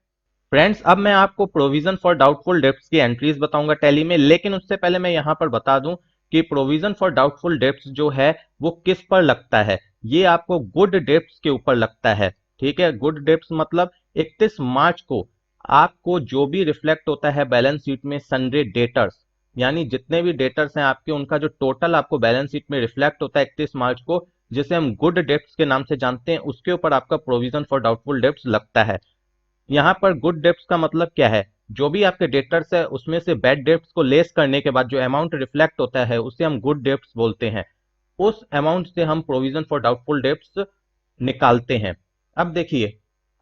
Speaker 1: फ्रेंड्स अब मैं आपको प्रोविजन फॉर डाउटफुल डेब्ट्स की एंट्रीज बताऊंगा टैली में, लेकिन उससे पहले मैं यहाँ पर बता दूं कि प्रोविजन फॉर डाउटफुल डेब्ट्स जो है वो किस पर लगता है। ये आपको गुड डेब्ट्स के ऊपर लगता है। ठीक है, गुड डेब्ट्स मतलब 31 मार्च को आपको जो भी रिफ्लेक्ट होता है बैलेंस शीट में सन्डे डेटर्स, यानी जितने भी डेटर्स हैं आपके, उनका जो टोटल आपको बैलेंस शीट में रिफ्लेक्ट होता है 31 मार्च को, जिसे हम गुड डेब्ट्स के नाम से जानते हैं, उसके ऊपर आपका प्रोविजन फॉर डाउटफुल डेब्ट्स लगता है। यहाँ पर गुड डेब्ट्स का मतलब क्या है, जो भी आपके डेटर्स है उसमें से बैड डेब्ट्स को लेस करने के बाद जो अमाउंट रिफ्लेक्ट होता है उसे हम गुड डेब्ट्स बोलते हैं। उस अमाउंट से हम प्रोविजन फॉर डाउटफुल डेब्ट्स निकालते हैं। अब देखिए,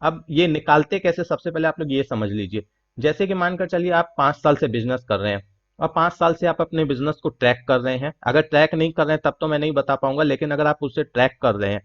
Speaker 1: अब ये निकालते कैसे, सबसे पहले आप लोग ये समझ लीजिए। जैसे कि मानकर चलिए आप 5 साल से बिजनेस कर रहे हैं और 5 साल से आप अपने बिजनेस को ट्रैक कर रहे हैं। अगर ट्रैक नहीं कर रहे हैं तब तो मैं नहीं बता पाऊंगा, लेकिन अगर आप उसे ट्रैक कर रहे हैं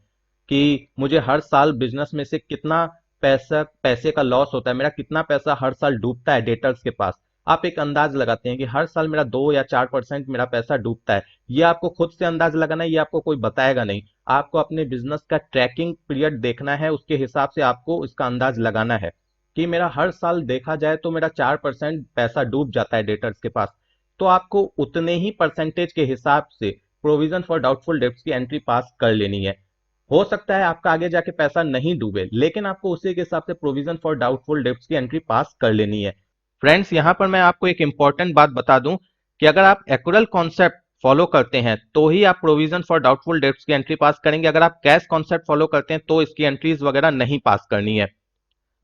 Speaker 1: कि मुझे हर साल बिजनेस में से कितना पैसे का लॉस होता है, मेरा कितना पैसा हर साल डूबता है डेटर्स के पास, आप एक अंदाज लगाते हैं कि हर साल मेरा 2 या 4% मेरा पैसा डूबता है। ये आपको खुद से अंदाज लगाना है, ये आपको कोई बताएगा नहीं। आपको अपने बिजनेस का ट्रैकिंग पीरियड देखना है, उसके हिसाब से आपको इसका अंदाज लगाना है कि मेरा हर साल देखा जाए तो मेरा 4% पैसा डूब जाता है डेटर्स के पास। तो आपको उतने ही परसेंटेज के हिसाब से प्रोविजन फॉर डाउटफुल डेब्ट्स की एंट्री पास कर लेनी है। हो सकता है आपका आगे जाके पैसा नहीं डूबे, लेकिन आपको उसी के हिसाब से प्रोविजन फॉर डाउटफुल डेब्ट्स की एंट्री पास कर लेनी है। फ्रेंड्स यहां पर मैं आपको एक इंपॉर्टेंट बात बता दूं कि अगर आप एक्यूरल कॉन्सेप्ट फॉलो करते हैं तो ही आप प्रोविजन फॉर डाउटफुल डेब्ट्स की एंट्री पास करेंगे। अगर आप कैश कॉन्सेप्ट फॉलो करते हैं तो इसकी एंट्रीज वगैरह नहीं पास करनी है।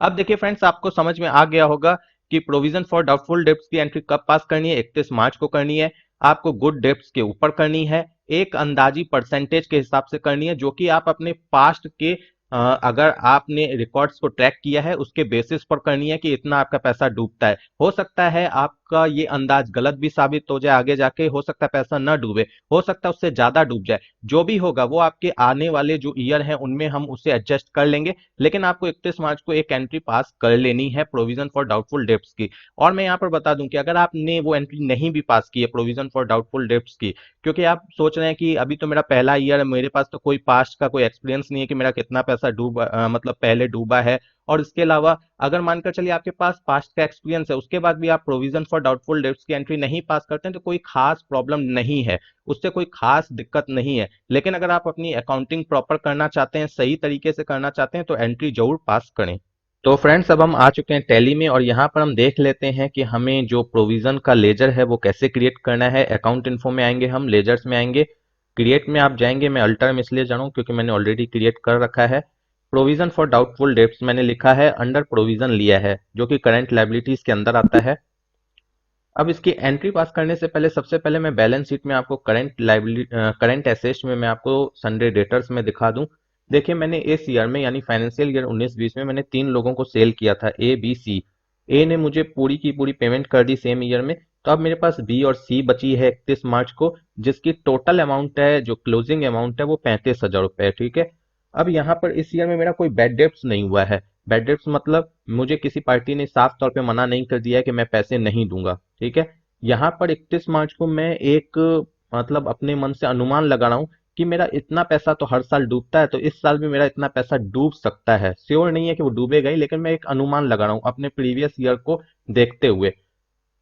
Speaker 1: अब देखिए फ्रेंड्स, आपको समझ में आ गया होगा कि प्रोविजन फॉर डाउटफुल डेब्ट्स की एंट्री कब पास करनी है। 31 मार्च को करनी है। आपको गुड डेब्ट्स के ऊपर करनी है, एक अंदाजी परसेंटेज के हिसाब से करनी है, जो कि आप अपने पास्ट के अगर आपने रिकॉर्ड्स को ट्रैक किया है उसके बेसिस पर करनी है कि इतना आपका पैसा डूबता है। हो सकता है आपका ये अंदाज गलत भी साबित हो जाए, आगे जाके हो सकता है पैसा न डूबे, हो सकता है उससे ज्यादा डूब जाए। जो भी होगा वो आपके आने वाले जो ईयर हैं उनमें हम उसे एडजस्ट कर लेंगे, लेकिन आपको 31 मार्च को एक एंट्री पास कर लेनी है प्रोविजन फॉर डाउटफुल डेब्ट्स की। और मैं यहाँ पर बता दूं कि अगर आपने वो एंट्री नहीं भी पास की है प्रोविजन फॉर डाउटफुल डेब्ट्स की, क्योंकि आप सोच रहे हैं कि अभी तो मेरा पहला ईयर है, मेरे पास तो कोई पास्ट का कोई एक्सपीरियंस नहीं है कि मेरा कितना पैसा मतलब पहले डूबा है। और इसके अलावा अगर मानकर चलिए आपके पास पास्ट का एक्सपीरियंस है, उसके बाद भी आप प्रोविजन फॉर डाउटफुल डेब्ट्स की एंट्री नहीं पास करते हैं, तो कोई खास प्रॉब्लम नहीं है, उससे कोई खास दिक्कत नहीं है। लेकिन अगर आप अपनी अकाउंटिंग प्रॉपर करना चाहते हैं, सही तरीके से करना चाहते हैं, तो एंट्री जरूर पास करें। तो फ्रेंड्स अब हम आ चुके हैं टैली में और यहाँ पर हम देख लेते हैं कि हमें जो प्रोविजन का लेजर है वो कैसे क्रिएट करना है। अकाउंट इन्फो में आएंगे, हम लेजर्स में आएंगे, क्रिएट में आप जाएंगे। मैं अल्टर में इसलिए जा रहा हूँ क्योंकि मैंने ऑलरेडी क्रिएट कर रखा है। प्रोविजन फॉर डाउटफुल डेब्ट्स मैंने लिखा है, अंडर प्रोविजन लिया है, जो कि करंट लायबिलिटीज के अंदर आता है। अब इसकी एंट्री पास करने से पहले सबसे पहले मैं बैलेंस शीट में आपको करंट लायबिलिटी करंट एसेट्स में मैं आपको सन्डे डेटर्स में दिखा दूं। देखिए मैंने इस ईयर में यानी फाइनेंशियल ईयर 19-20 में मैंने 3 लोगों को सेल किया था, ए बी सी। ए ने मुझे पूरी की पूरी पेमेंट कर दी सेम ईयर में, तो अब मेरे पास बी और सी बची है 31 मार्च को, जिसकी टोटल अमाउंट है, जो क्लोजिंग अमाउंट है वो 35,000 रुपए है। ठीक है, अब यहाँ पर इस ईयर में मेरा कोई बैड डेब्ट्स नहीं हुआ है। बैड डेब्ट्स मतलब मुझे किसी पार्टी ने साफ तौर पे मना नहीं कर दिया है कि मैं पैसे नहीं दूंगा। ठीक है, यहाँ पर 31 मार्च को मैं एक मतलब अपने मन से अनुमान लगा रहा हूँ कि मेरा इतना पैसा तो हर साल डूबता है, तो इस साल भी मेरा इतना पैसा डूब सकता है। श्योर नहीं है कि वो डूबेगा ही, लेकिन मैं एक अनुमान लगा रहा हूँ अपने प्रीवियस ईयर को देखते हुए।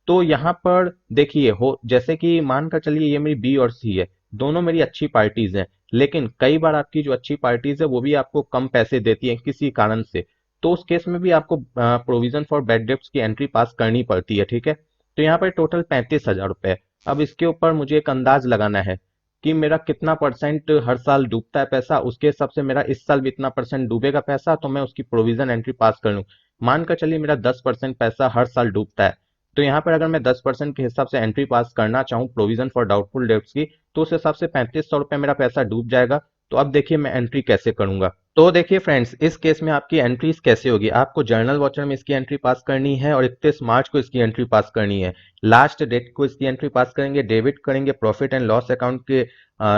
Speaker 1: तो यहाँ पर देखिए, हो जैसे कि मान कर चलिए ये मेरी बी और सी है, दोनों मेरी अच्छी पार्टीज हैं, लेकिन कई बार आपकी जो अच्छी पार्टीज है वो भी आपको कम पैसे देती है किसी कारण से, तो उस केस में भी आपको प्रोविजन फॉर बैड डेब्ट्स की एंट्री पास करनी पड़ती है। ठीक है, तो यहाँ पर टोटल 35,000 रुपए है। अब इसके ऊपर मुझे एक अंदाज लगाना है कि मेरा कितना परसेंट हर साल डूबता है पैसा, उसके हिसाब से मेरा इस साल भी इतना परसेंट डूबेगा पैसा, तो मैं उसकी प्रोविजन एंट्री पास कर लूँ। मानकर चलिए मेरा 10% पैसा हर साल डूबता है, तो यहाँ पर अगर मैं 10% के हिसाब से एंट्री पास करना चाहूँ प्रोविजन फॉर डाउटफुल डेब्ट्स की, तो उस हिसाब से 3500 रुपये मेरा पैसा डूब जाएगा। तो अब देखिए मैं एंट्री कैसे करूंगा। तो देखिए फ्रेंड्स, इस केस में आपकी एंट्रीज कैसे होगी, आपको जर्नल वॉचर में इसकी एंट्री पास करनी है और 31 मार्च को इसकी एंट्री पास करनी है। लास्ट डेट को इसकी एंट्री पास करेंगे, डेबिट करेंगे प्रॉफिट एंड लॉस अकाउंट के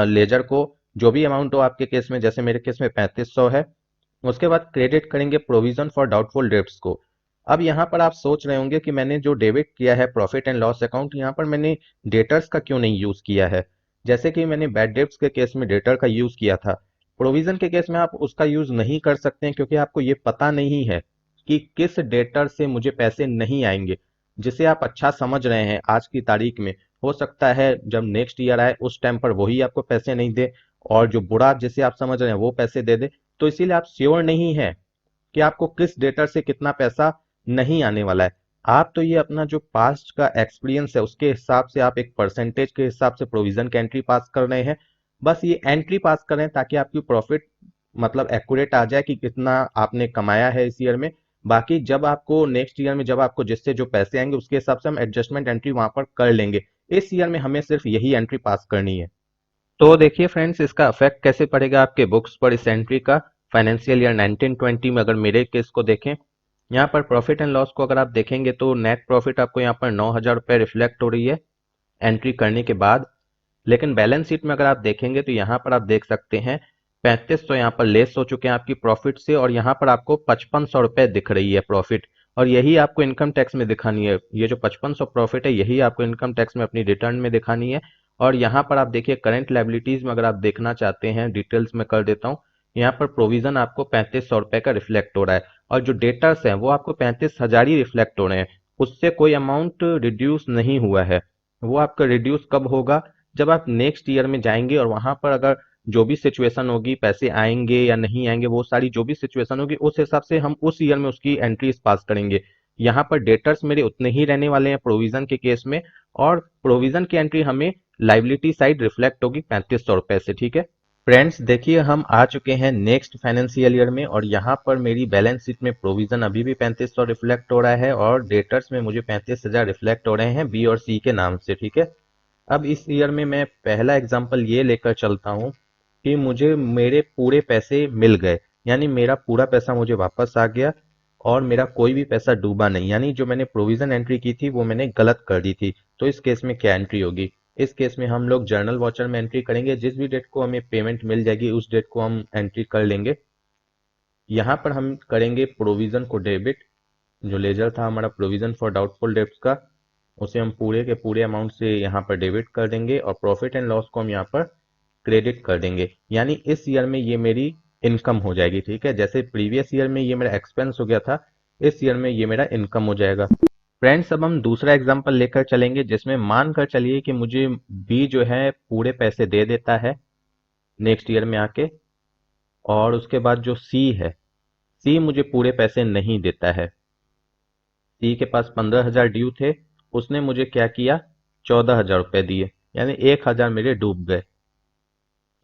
Speaker 1: लेजर को, जो भी अमाउंट हो आपके केस में, जैसे मेरे केस में 3500 है। उसके बाद क्रेडिट करेंगे प्रोविजन फॉर डाउटफुल डेब्ट्स को। अब यहाँ पर आप सोच रहे होंगे कि मैंने जो डेबिट किया है प्रॉफिट एंड लॉस अकाउंट, यहाँ पर मैंने डेटर्स का क्यों नहीं यूज किया है। जैसे कि मैंने बैड डेब्ट्स के केस में डेटर का यूज किया था, प्रोविजन के केस में आप उसका यूज नहीं कर सकते हैं क्योंकि आपको ये पता नहीं है कि किस डेटर से मुझे पैसे नहीं आएंगे, जिसे आप अच्छा समझ रहे हैं आज की तारीख में। हो सकता है जब नेक्स्ट ईयर आए उस टाइम पर वही आपको पैसे नहीं दे, और जो बुरा जिसे आप समझ रहे हैं वो पैसे दे दे। तो इसीलिए आप श्योर नहीं है कि आपको किस डेटर से कितना पैसा नहीं आने वाला है। आप तो ये अपना जो पास्ट का एक्सपीरियंस है उसके हिसाब से आप एक परसेंटेज के हिसाब से प्रोविजन की एंट्री पास कर रहे हैं। बस ये एंट्री पास करें ताकि आपकी प्रॉफिट मतलब एक्यूरेट आ जाए कि कितना आपने कमाया है इस ईयर में। बाकी जब आपको नेक्स्ट ईयर में जब आपको जिससे जो पैसे आएंगे उसके हिसाब से हम एडजस्टमेंट एंट्री वहां पर कर लेंगे। इस ईयर में हमें सिर्फ यही एंट्री पास करनी है। तो देखिए फ्रेंड्स, इसका इफेक्ट कैसे पड़ेगा आपके बुक्स पर इस एंट्री का। फाइनेंशियल ईयर 1920 में अगर मेरे केस को देखें, यहाँ पर प्रॉफिट एंड लॉस को अगर आप देखेंगे तो नेट प्रॉफिट आपको यहाँ पर 9,000 रुपये रिफ्लेक्ट हो रही है एंट्री करने के बाद। लेकिन बैलेंस शीट में अगर आप देखेंगे तो यहाँ पर आप देख सकते हैं 3500 यहाँ पर लेस हो चुके हैं आपकी प्रॉफिट से, और यहाँ पर आपको 5500 रुपये दिख रही है प्रॉफिट। और यही आपको इनकम टैक्स में दिखानी है। ये जो 5500 प्रॉफिट है यही आपको इनकम टैक्स में अपनी रिटर्न में दिखानी है। और यहाँ पर आप देखिए करंट लायबिलिटीज में अगर आप देखना चाहते हैं, डिटेल्स में कर देता हूँ। यहाँ पर प्रोविजन आपको 3500 रुपये का रिफ्लेक्ट हो रहा है, और जो डेटर्स हैं वो आपको 35,000 ही रिफ्लेक्ट हो रहे हैं। उससे कोई अमाउंट रिड्यूस नहीं हुआ है। वो आपका रिड्यूस कब होगा, जब आप नेक्स्ट ईयर में जाएंगे और वहां पर अगर जो भी सिचुएशन होगी, पैसे आएंगे या नहीं आएंगे, वो सारी जो भी सिचुएशन होगी उस हिसाब से हम उस ईयर में उसकी एंट्रीज पास करेंगे। यहाँ पर डेटर्स मेरे उतने ही रहने वाले हैं प्रोविजन के केस में, और प्रोविजन की एंट्री हमें लाइबिलिटी साइड रिफ्लेक्ट होगी 3500 रुपए से। ठीक है फ्रेंड्स, देखिए हम आ चुके हैं नेक्स्ट फाइनेंशियल ईयर में, और यहाँ पर मेरी बैलेंस शीट में प्रोविजन अभी भी 3500 रिफ्लेक्ट हो रहा है, और डेटर्स में मुझे 35,000 रिफ्लेक्ट हो रहे हैं बी और सी के नाम से। ठीक है, अब इस ईयर में मैं पहला एग्जांपल ये लेकर चलता हूँ कि मुझे मेरे पूरे पैसे मिल गए, यानी मेरा पूरा पैसा मुझे वापस आ गया, और मेरा कोई भी पैसा डूबा नहीं, यानी जो मैंने प्रोविजन एंट्री की थी वो मैंने गलत कर दी थी। तो इस केस में क्या एंट्री होगी? इस केस में हम लोग जर्नल वॉचर में एंट्री करेंगे। जिस भी डेट को हमें पेमेंट मिल जाएगी उस डेट को हम एंट्री कर लेंगे। यहाँ पर हम करेंगे प्रोविजन को डेबिट। जो लेजर था हमारा प्रोविजन फॉर डाउटफुल डेट्स का, उसे हम पूरे के पूरे अमाउंट से यहाँ पर डेबिट कर देंगे, और प्रॉफिट एंड लॉस को हम यहाँ पर क्रेडिट कर देंगे। यानी इस ईयर में ये मेरी इनकम हो जाएगी। ठीक है, जैसे प्रीवियस ईयर में ये मेरा एक्सपेंस हो गया था, इस ईयर में ये मेरा इनकम हो जाएगा। फ्रेंड्स, अब हम दूसरा एग्जांपल लेकर चलेंगे जिसमें मान कर चलिए कि मुझे बी जो है पूरे पैसे दे देता है नेक्स्ट ईयर में आके, और उसके बाद जो सी है, सी मुझे पूरे पैसे नहीं देता है। सी के पास 15,000 ड्यू थे, उसने मुझे क्या किया, 14,000 रुपए दिए, यानी 1,000 मेरे डूब गए।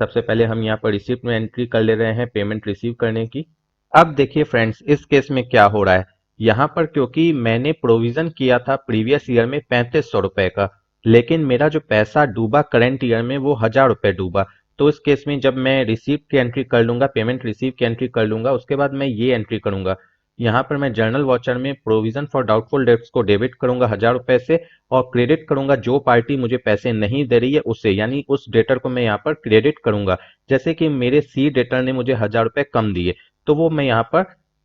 Speaker 1: सबसे पहले हम यहाँ पर रिसिप्ट में एंट्री कर ले रहे हैं पेमेंट रिसीव करने की। अब देखिए फ्रेंड्स, इस केस में क्या हो रहा है, यहाँ पर क्योंकि मैंने प्रोविजन किया था प्रीवियस ईयर में 3500 रुपए का, लेकिन मेरा जो पैसा डूबा करंट ईयर में वो 1,000 रुपए डूबा। तो इस केस में जब मैं रिसीप्ट की एंट्री कर लूंगा, पेमेंट रिसीव की एंट्री कर लूंगा, उसके बाद मैं ये एंट्री करूंगा, यहाँ पर मैं जर्नल वॉचर में प्रोविजन फॉर डाउटफुल डेट्स को डेबिट करूंगा 1,000 रुपए से, और क्रेडिट करूंगा जो पार्टी मुझे पैसे नहीं दे रही है उसे, यानी उस डेटर को मैं यहाँ पर क्रेडिट करूंगा। जैसे कि मेरे सी डेटर ने मुझे 1,000 रुपए कम दिए, तो वो मैं यहाँ पर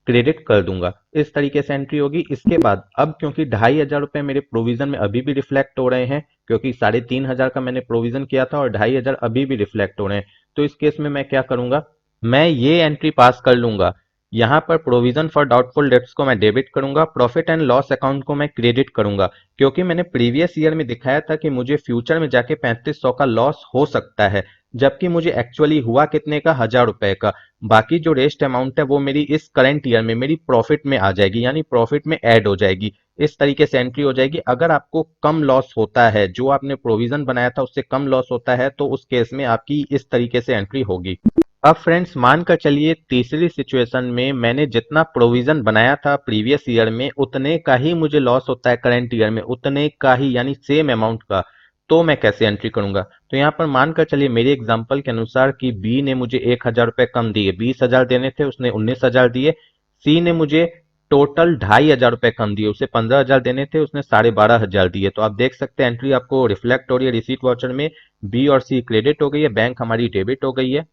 Speaker 1: क्रेडिट कर दूंगा। इस तरीके से एंट्री होगी। इसके बाद अब क्योंकि 2,500 रुपए मेरे प्रोविजन में अभी भी रिफ्लेक्ट हो रहे हैं, क्योंकि 3,500 का मैंने प्रोविजन किया था और 2,500 अभी भी रिफ्लेक्ट हो रहे हैं, तो इस केस में मैं क्या करूंगा, मैं ये एंट्री पास कर लूंगा। यहाँ पर प्रोविजन फॉर डाउटफुल डेट्स को मैं डेबिट करूंगा, प्रॉफिट एंड लॉस अकाउंट को मैं क्रेडिट करूंगा, क्योंकि मैंने प्रीवियस ईयर में दिखाया था कि मुझे फ्यूचर में जाके 3500 का लॉस हो सकता है, जबकि मुझे एक्चुअली हुआ कितने का, 1,000 रुपए का। बाकी जो रेस्ट अमाउंट है वो मेरी इस करंट ईयर में मेरी प्रॉफिट में आ जाएगी, यानी प्रॉफिट में ऐड हो जाएगी। इस तरीके से एंट्री हो जाएगी। अगर आपको कम लॉस होता है, जो आपने प्रोविजन बनाया था उससे कम लॉस होता है, तो उस केस में आपकी इस तरीके से एंट्री होगी। अब फ्रेंड्स, मानकर चलिए तीसरी सिचुएशन में मैंने जितना प्रोविजन बनाया था प्रीवियस ईयर में उतने का ही मुझे लॉस होता है करंट ईयर में, उतने का ही, यानी सेम अमाउंट का। तो मैं कैसे एंट्री करूंगा? तो यहाँ पर मानकर चलिए मेरे एग्जांपल के अनुसार कि बी ने मुझे 1,000 रुपए कम दिए, 20,000 देने थे उसने 19,000 दिए। सी ने मुझे टोटल 2,500 रुपए कम दिए, उसे 15,000 देने थे, उसने 12,500 दिए। तो आप देख सकते हैं एंट्री आपको रिफ्लेक्ट हो रही है रिसीट वॉचर में, बी और सी क्रेडिट हो गई है, बैंक हमारी डेबिट हो गई है।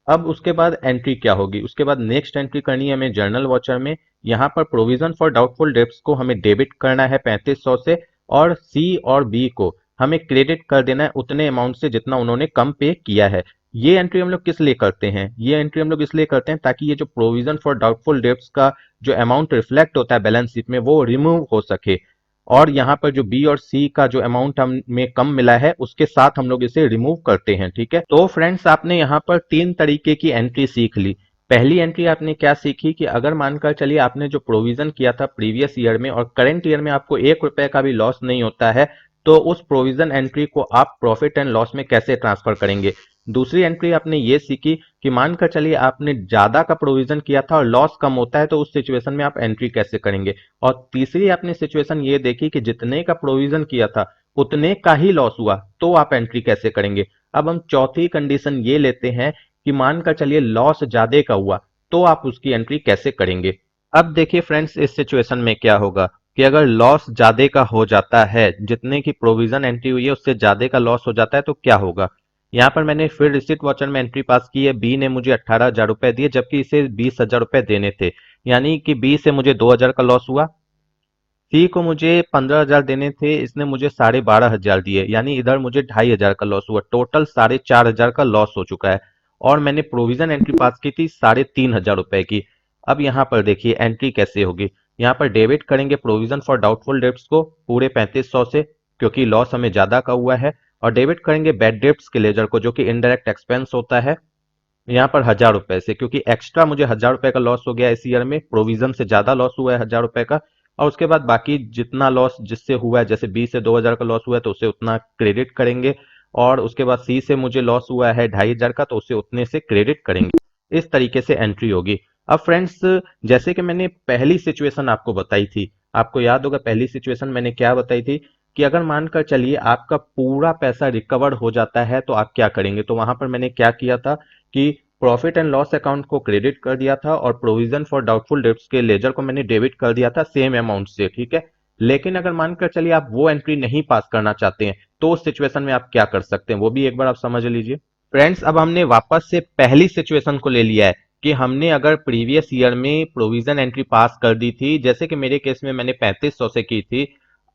Speaker 1: अब उसके बाद एंट्री क्या होगी, उसके बाद नेक्स्ट एंट्री करनी है हमें जर्नल वॉचर में। यहाँ पर प्रोविजन फॉर डाउटफुल डेट्स को हमें डेबिट करना है 3500 से, और सी और बी को हमें क्रेडिट कर देना है उतने अमाउंट से जितना उन्होंने कम पे किया है। ये एंट्री हम लोग किस लिए करते हैं, ये एंट्री हम लोग इसलिए करते हैं ताकि ये जो प्रोविजन फॉर डाउटफुल डेट्स का जो अमाउंट रिफ्लेक्ट होता है बैलेंस शीट में वो रिमूव हो सके। और यहाँ पर जो बी और सी का जो अमाउंट हमें कम मिला है उसके साथ हम लोग इसे रिमूव करते हैं, ठीक है। तो फ्रेंड्स आपने यहाँ पर 3 तरीके की एंट्री सीख ली। पहली एंट्री आपने क्या सीखी कि अगर मानकर चलिए आपने जो प्रोविजन किया था प्रीवियस ईयर में और करंट ईयर में आपको 1 रुपए का भी लॉस नहीं होता है, तो उस प्रोविजन एंट्री को आप प्रॉफिट एंड लॉस में कैसे ट्रांसफर करेंगे। दूसरी एंट्री आपने ये सीखी कि मानकर चलिए आपने ज्यादा का प्रोविजन किया था और लॉस कम होता है, तो उस सिचुएशन में आप एंट्री कैसे करेंगे। और तीसरी आपने सिचुएशन ये देखी कि जितने का प्रोविजन किया था उतने का ही लॉस हुआ, तो आप एंट्री कैसे करेंगे। अब हम चौथी कंडीशन ये लेते हैं कि मानकर चलिए लॉस ज्यादा का हुआ, तो आप उसकी एंट्री कैसे करेंगे। अब देखिए फ्रेंड्स इस सिचुएशन में क्या होगा कि अगर लॉस ज्यादा का हो जाता है, जितने की प्रोविजन एंट्री हुई है उससे ज्यादा का लॉस हो जाता है, तो क्या होगा। यहाँ पर मैंने फिर रिसिट वाचर में एंट्री पास की है, बी ने मुझे 18,000 रुपए दिए जबकि इसे 20,000 रुपए देने थे, यानी कि बी से मुझे 2,000 का लॉस हुआ। सी को मुझे 15,000 देने थे, इसने मुझे 12,500 दिए, यानी इधर मुझे 2,500 का लॉस हुआ, टोटल 4,500 का लॉस हो चुका है। और मैंने प्रोविजन एंट्री पास की थी 3,500 रुपए की। अब यहाँ पर देखिए एंट्री कैसे होगी। यहाँ पर डेबिट करेंगे प्रोविजन फॉर डाउटफुल डेब्ट्स को पूरे 3500 से, क्योंकि लॉस हमें ज्यादा का हुआ है। और डेबिट करेंगे बैड डेब्ट्स के लेजर को, जो कि इनडायरेक्ट एक्सपेंस होता है, यहाँ पर 1,000 रुपए से, क्योंकि एक्स्ट्रा मुझे 1,000 रुपए का लॉस हो गया इस ईयर में, प्रोविजन से ज्यादा लॉस हुआ है 1,000 रुपए का। और उसके बाद बाकी जितना लॉस जिससे हुआ है, जैसे बी से 2,000 का लॉस हुआ है तो उसे उतना क्रेडिट करेंगे। और उसके बाद सी से मुझे लॉस हुआ है 2,500 का, तो उसे उतने से क्रेडिट करेंगे। इस तरीके से एंट्री होगी। अब फ्रेंड्स जैसे कि मैंने पहली सिचुएशन आपको बताई थी, आपको याद होगा पहली सिचुएशन मैंने क्या बताई थी कि अगर मानकर चलिए आपका पूरा पैसा रिकवर हो जाता है तो आप क्या करेंगे। तो वहां पर मैंने क्या किया था कि प्रॉफिट एंड लॉस अकाउंट को क्रेडिट कर दिया था और प्रोविजन फॉर डाउटफुल डेब्ट्स के लेजर को मैंने डेबिट कर दिया था सेम अमाउंट से, ठीक है। लेकिन अगर मानकर चलिए आप वो एंट्री नहीं पास करना चाहते हैं, तो उस सिचुएशन में आप क्या कर सकते हैं वो भी एक बार आप समझ लीजिए। फ्रेंड्स अब हमने वापस से पहली सिचुएशन को ले लिया है कि हमने अगर प्रीवियस ईयर में प्रोविजन एंट्री पास कर दी थी, जैसे कि मेरे केस में मैंने 3500 से की थी।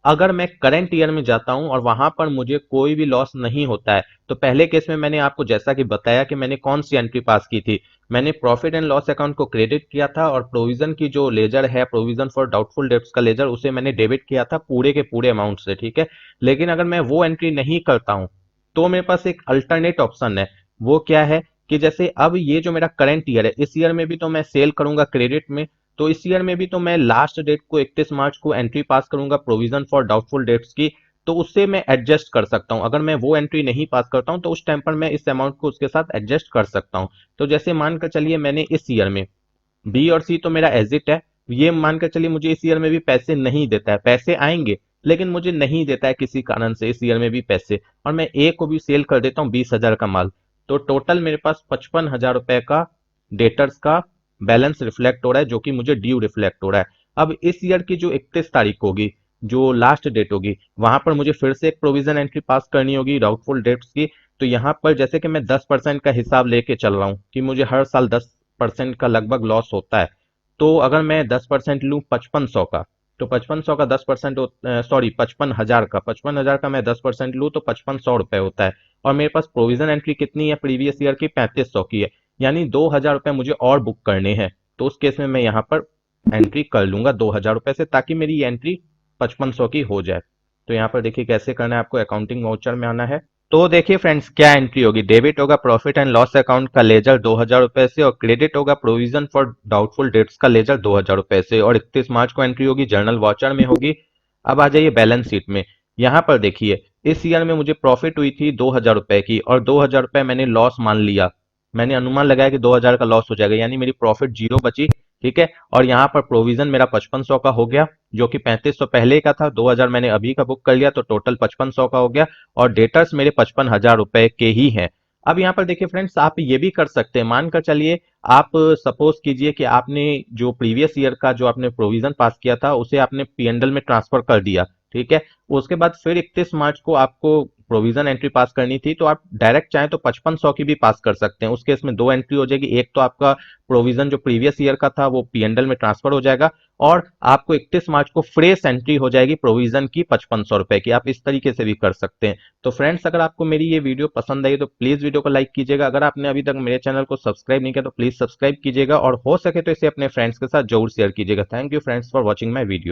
Speaker 1: अगर मैं करंट ईयर में जाता हूं और वहां पर मुझे कोई भी लॉस नहीं होता है, तो पहले केस में मैंने आपको जैसा कि बताया कि मैंने कौन सी एंट्री पास की थी, मैंने प्रॉफिट एंड लॉस अकाउंट को क्रेडिट किया था और प्रोविजन की जो लेजर है प्रोविजन फॉर डाउटफुल डेब्ट्स का लेजर, उसे मैंने डेबिट किया था पूरे के पूरे अमाउंट से, ठीक है। लेकिन अगर मैं वो एंट्री नहीं करता हूं, तो मेरे पास एक अल्टरनेट ऑप्शन है। वो क्या है कि जैसे अब ये जो मेरा करंट ईयर है, इस ईयर में भी तो मैं सेल करूंगा क्रेडिट में, तो इस ईयर में भी तो मैं लास्ट डेट को 31 मार्च को एंट्री पास करूंगा प्रोविजन फॉर डाउटफुल डेट्स की। तो उससे मैं एडजस्ट कर सकता हूं, अगर मैं वो एंट्री नहीं पास करता हूं तो उस टाइम पर मैं इस अमाउंट को उसके साथ एडजस्ट कर सकता हूं। तो जैसे मानकर चलिए मैंने इस ईयर में बी और सी तो मेरा एजिट है, ये मानकर चलिए मुझे इस ईयर में भी पैसे नहीं देता है, पैसे आएंगे लेकिन मुझे नहीं देता है किसी कारण से इस ईयर में भी पैसे, और मैं ए को भी सेल कर देता हूँ 20,000 का माल, तो टोटल मेरे पास 55,000 रुपए का डेटर्स का बैलेंस रिफ्लेक्ट हो रहा है, जो कि मुझे ड्यू रिफ्लेक्ट हो रहा है। अब इस ईयर की जो 31 तारीख होगी, जो लास्ट डेट होगी, वहां पर मुझे फिर से एक प्रोविजन एंट्री पास करनी होगी डाउटफुल डेट्स की। तो यहाँ पर जैसे कि मैं 10% का हिसाब लेके चल रहा हूँ कि मुझे हर साल 10% का लगभग लॉस होता है, तो अगर मैं 10% लूँ 5500 का, तो 5500 का 10% सॉरी 55,000 का, 55,000 का मैं 10% लूँ तो 5500 रुपए होता है। और मेरे पास प्रोविजन एंट्री कितनी है प्रीवियस ईयर की, 3500 की है, यानी 2,000 रुपए मुझे और बुक करने हैं। तो उस केस में मैं यहाँ पर एंट्री कर लूंगा 2,000 रुपए से, ताकि मेरी ये एंट्री 5500 की हो जाए। तो यहाँ पर देखिए कैसे करना है, आपको अकाउंटिंग वाउचर में आना है। तो देखिए फ्रेंड्स क्या एंट्री होगी, डेबिट होगा प्रॉफिट एंड लॉस अकाउंट का लेजर 2,000 रुपए से, और क्रेडिट होगा प्रोविजन फॉर डाउटफुल डेट्स का लेजर 2,000 रुपए से, और 31 मार्च को एंट्री होगी जर्नल वाचर में होगी। अब आ जाइए बैलेंस शीट में। यहाँ पर देखिए इस ईयर में मुझे प्रॉफिट हुई थी 2,000 रुपए की, और 2,000 रुपए मैंने लॉस मान लिया, मैंने अनुमान लगाया कि 2,000 का लॉस हो जाएगा, यानी मेरी प्रॉफिट जीरो बची, ठीक है। और यहाँ पर प्रोविजन मेरा 5500 का हो गया, जो कि 3500 पहले का था, 2,000 मैंने अभी का बुक कर लिया, तो टोटल 5500 का हो गया। और डेटर्स मेरे 55,000 रुपए के ही हैं। अब यहाँ पर देखिए फ्रेंड्स आप ये भी कर सकते हैं, मानकर चलिए आप सपोज कीजिए कि आपने जो प्रीवियस ईयर का जो आपने प्रोविजन पास किया था उसे आपने पीएनडल में ट्रांसफर कर दिया, ठीक है। उसके बाद फिर 31 मार्च को आपको प्रोविजन एंट्री पास करनी थी तो आप डायरेक्ट चाहें तो 5500 की भी पास कर सकते हैं। उस केस में दो एंट्री हो जाएगी, एक तो आपका प्रोविजन जो प्रीवियस ईयर का था वो पीएनडल में ट्रांसफर हो जाएगा और आपको 31 मार्च को फ्रेश एंट्री हो जाएगी प्रोविजन की 5500 रुपए की। आप इस तरीके से भी कर सकते हैं। तो फ्रेंड्स, अगर आपको मेरी ये वीडियो पसंद आई तो प्लीज वीडियो को लाइक कीजिएगा। अगर आपने अभी तक मेरे चैनल को सब्सक्राइब नहीं किया तो प्लीज सब्सक्राइब कीजिएगा और हो सके तो इसे अपने फ्रेंड्स के साथ जरूर शेयर कीजिएगा। Thank you friends for watching my video.